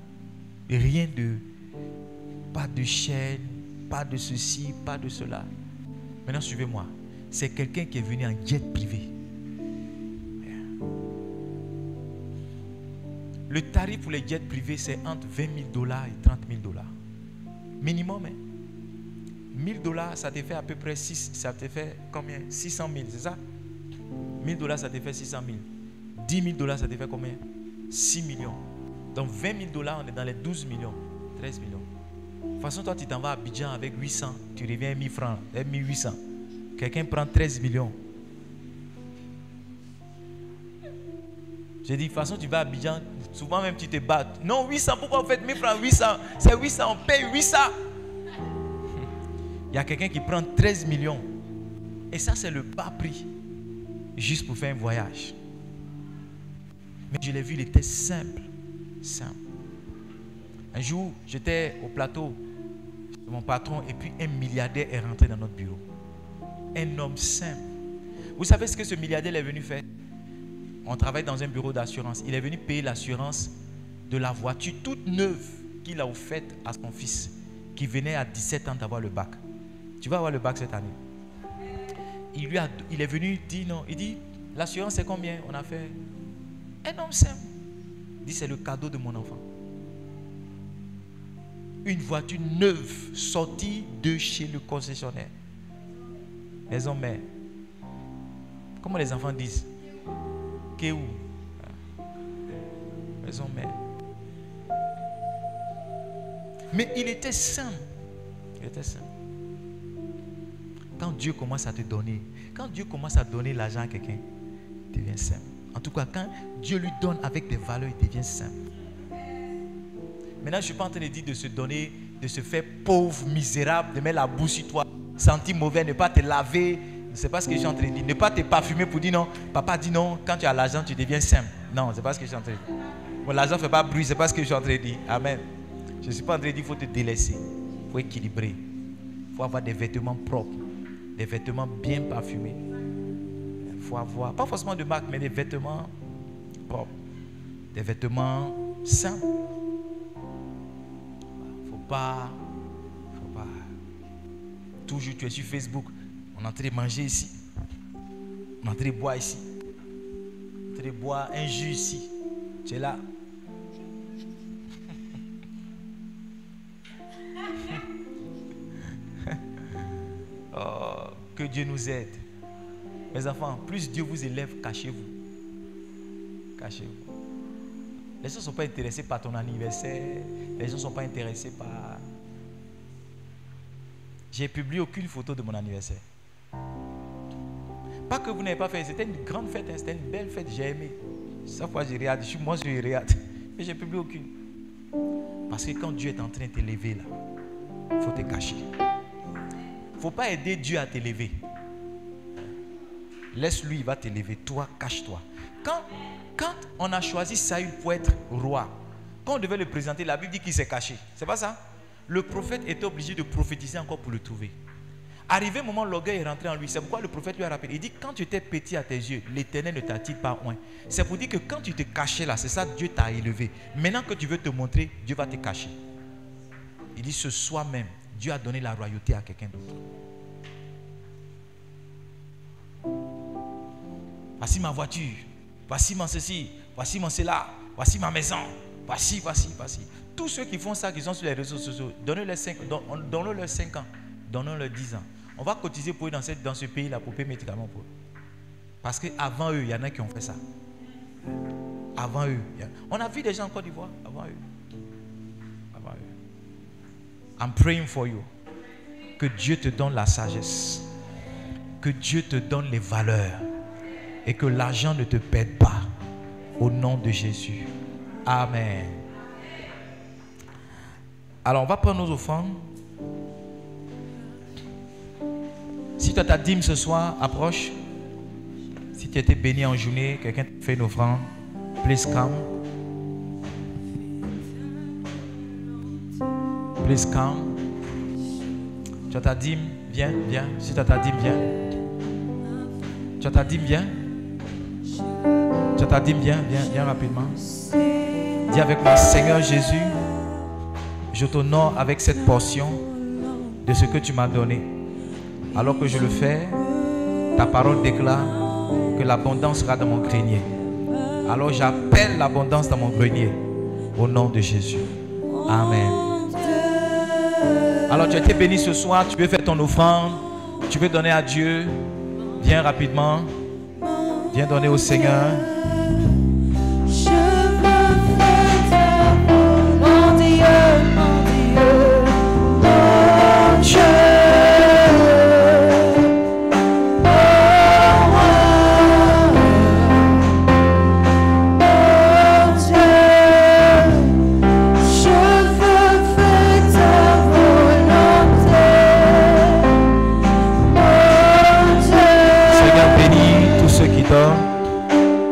Et rien de... Pas de chaîne, pas de ceci, pas de cela. Maintenant, suivez-moi. C'est quelqu'un qui est venu en jet privé. Le tarif pour les jets privés, c'est entre $20 000 et $30 000. Minimum, hein? $1000, ça te fait à peu près ça te fait combien? 600 000, c'est ça? $1000, ça te fait 600 000. $10 000, ça te fait combien? 6 millions. Donc $20 000, on est dans les 12 millions, 13 millions. De toute façon, toi, tu t'en vas à Abidjan avec 800, tu reviens à 1000 francs, 1800. Quelqu'un prend 13 millions. J'ai dit, de toute façon, tu vas à Abidjan, souvent même tu te bats. Non, 800, pourquoi vous faites 1000 francs? 800, c'est 800, on paye 800. Il y a quelqu'un qui prend 13 millions. Et ça, c'est le bas prix. Juste pour faire un voyage. Mais je l'ai vu, il était simple. Simple. Un jour, j'étais au plateau de mon patron et puis un milliardaire est rentré dans notre bureau. Un homme simple. Vous savez ce que ce milliardaire est venu faire? On travaille dans un bureau d'assurance. Il est venu payer l'assurance de la voiture toute neuve qu'il a offerte à son fils qui venait à 17 ans d'avoir le bac. Tu vas avoir le bac cette année. Il est venu dire non. Il dit, l'assurance c'est combien? On a fait un homme simple. Il dit, c'est le cadeau de mon enfant. Une voiture neuve sortie de chez le concessionnaire. Maison mère. Comment les enfants disent? Qu'est où? Maison mère. Mais il était simple. Il était simple. Quand Dieu commence à te donner, quand Dieu commence à donner l'argent à quelqu'un, il devient simple. En tout cas, quand Dieu lui donne avec des valeurs, il devient saint. Maintenant, je ne suis pas en train de dire de se donner, de se faire pauvre, misérable, de mettre la boue sur toi, sentir mauvais, ne pas te laver. Ce n'est pas ce que je suis en train de dire. Ne pas te parfumer pour dire non. Papa dit non, quand tu as l'argent, tu deviens saint. Non, ce n'est pas ce que je suis en train de dire. Bon, l'argent ne fait pas bruit, ce n'est pas ce que je suis en train de dire. Amen. Je ne suis pas en train de dire qu'il faut te délaisser. Il faut équilibrer. Il faut avoir des vêtements propres, des vêtements bien parfumés. Il faut avoir, pas forcément de marque, mais des vêtements propres, des vêtements sains. Faut pas. Toujours tu es sur Facebook, on est en train de manger ici, on est en train de boire ici, on est en train de boire un jus ici. Tu es là. Oh, que Dieu nous aide. Mes enfants, plus Dieu vous élève, cachez-vous. Cachez-vous. Les gens ne sont pas intéressés par ton anniversaire. Les gens ne sont pas intéressés par... J'ai publié aucune photo de mon anniversaire. Pas que vous n'avez pas fait. C'était une grande fête, c'était une belle fête. J'ai aimé. Chaque fois je regarde, moi je regarde. Mais j'ai publié aucune. Parce que quand Dieu est en train de t'élever là, il faut te cacher. Il ne faut pas aider Dieu à t'élever. Laisse-lui, il va t'élever. Toi, cache-toi. Quand on a choisi Saül pour être roi, quand on devait le présenter, la Bible dit qu'il s'est caché. C'est pas ça? Le prophète était obligé de prophétiser encore pour le trouver. Arrivé un moment, l'orgueil est rentré en lui. C'est pourquoi le prophète lui a rappelé. Il dit, quand tu étais petit à tes yeux, l'Éternel ne t'attire pas loin. C'est pour dire que quand tu te cachais là, c'est ça, Dieu t'a élevé. Maintenant que tu veux te montrer, Dieu va te cacher. Il dit, ce soir même, Dieu a donné la royauté à quelqu'un d'autre. Voici ma voiture, voici mon ceci, voici mon cela, voici ma maison, voici. Tous ceux qui font ça, qui sont sur les réseaux sociaux, donnez-leur 5 ans, donnez-leur 10 ans. On va cotiser pour eux dans ce pays-là pour payer médicaments pour eux. Parce qu'avant eux, il y en a qui ont fait ça. Avant eux. On a vu des gens en Côte d'Ivoire, avant eux. I'm praying for you. Que Dieu te donne la sagesse. Que Dieu te donne les valeurs. Et que l'argent ne te perde pas. Au nom de Jésus. Amen. Alors, on va prendre nos offrandes. Si tu as ta dîme ce soir, approche. Si tu as été béni en journée, quelqu'un te fait une offrande. Please come. Please come. Tu as ta dîme, viens. Si tu as ta dîme, viens. Tu as ta dîme, viens. Tu as ta dîme, viens rapidement. Dis avec moi, Seigneur Jésus, je t'honore avec cette portion de ce que tu m'as donné. Alors que je le fais, ta parole déclare que l'abondance sera dans mon grenier. Alors j'appelle l'abondance dans mon grenier au nom de Jésus. Amen. Alors tu as été béni ce soir, tu veux faire ton offrande, tu veux donner à Dieu. Viens rapidement. Viens donner au Seigneur.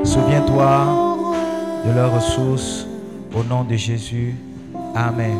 Souviens-toi de leurs ressources au nom de Jésus. Amen.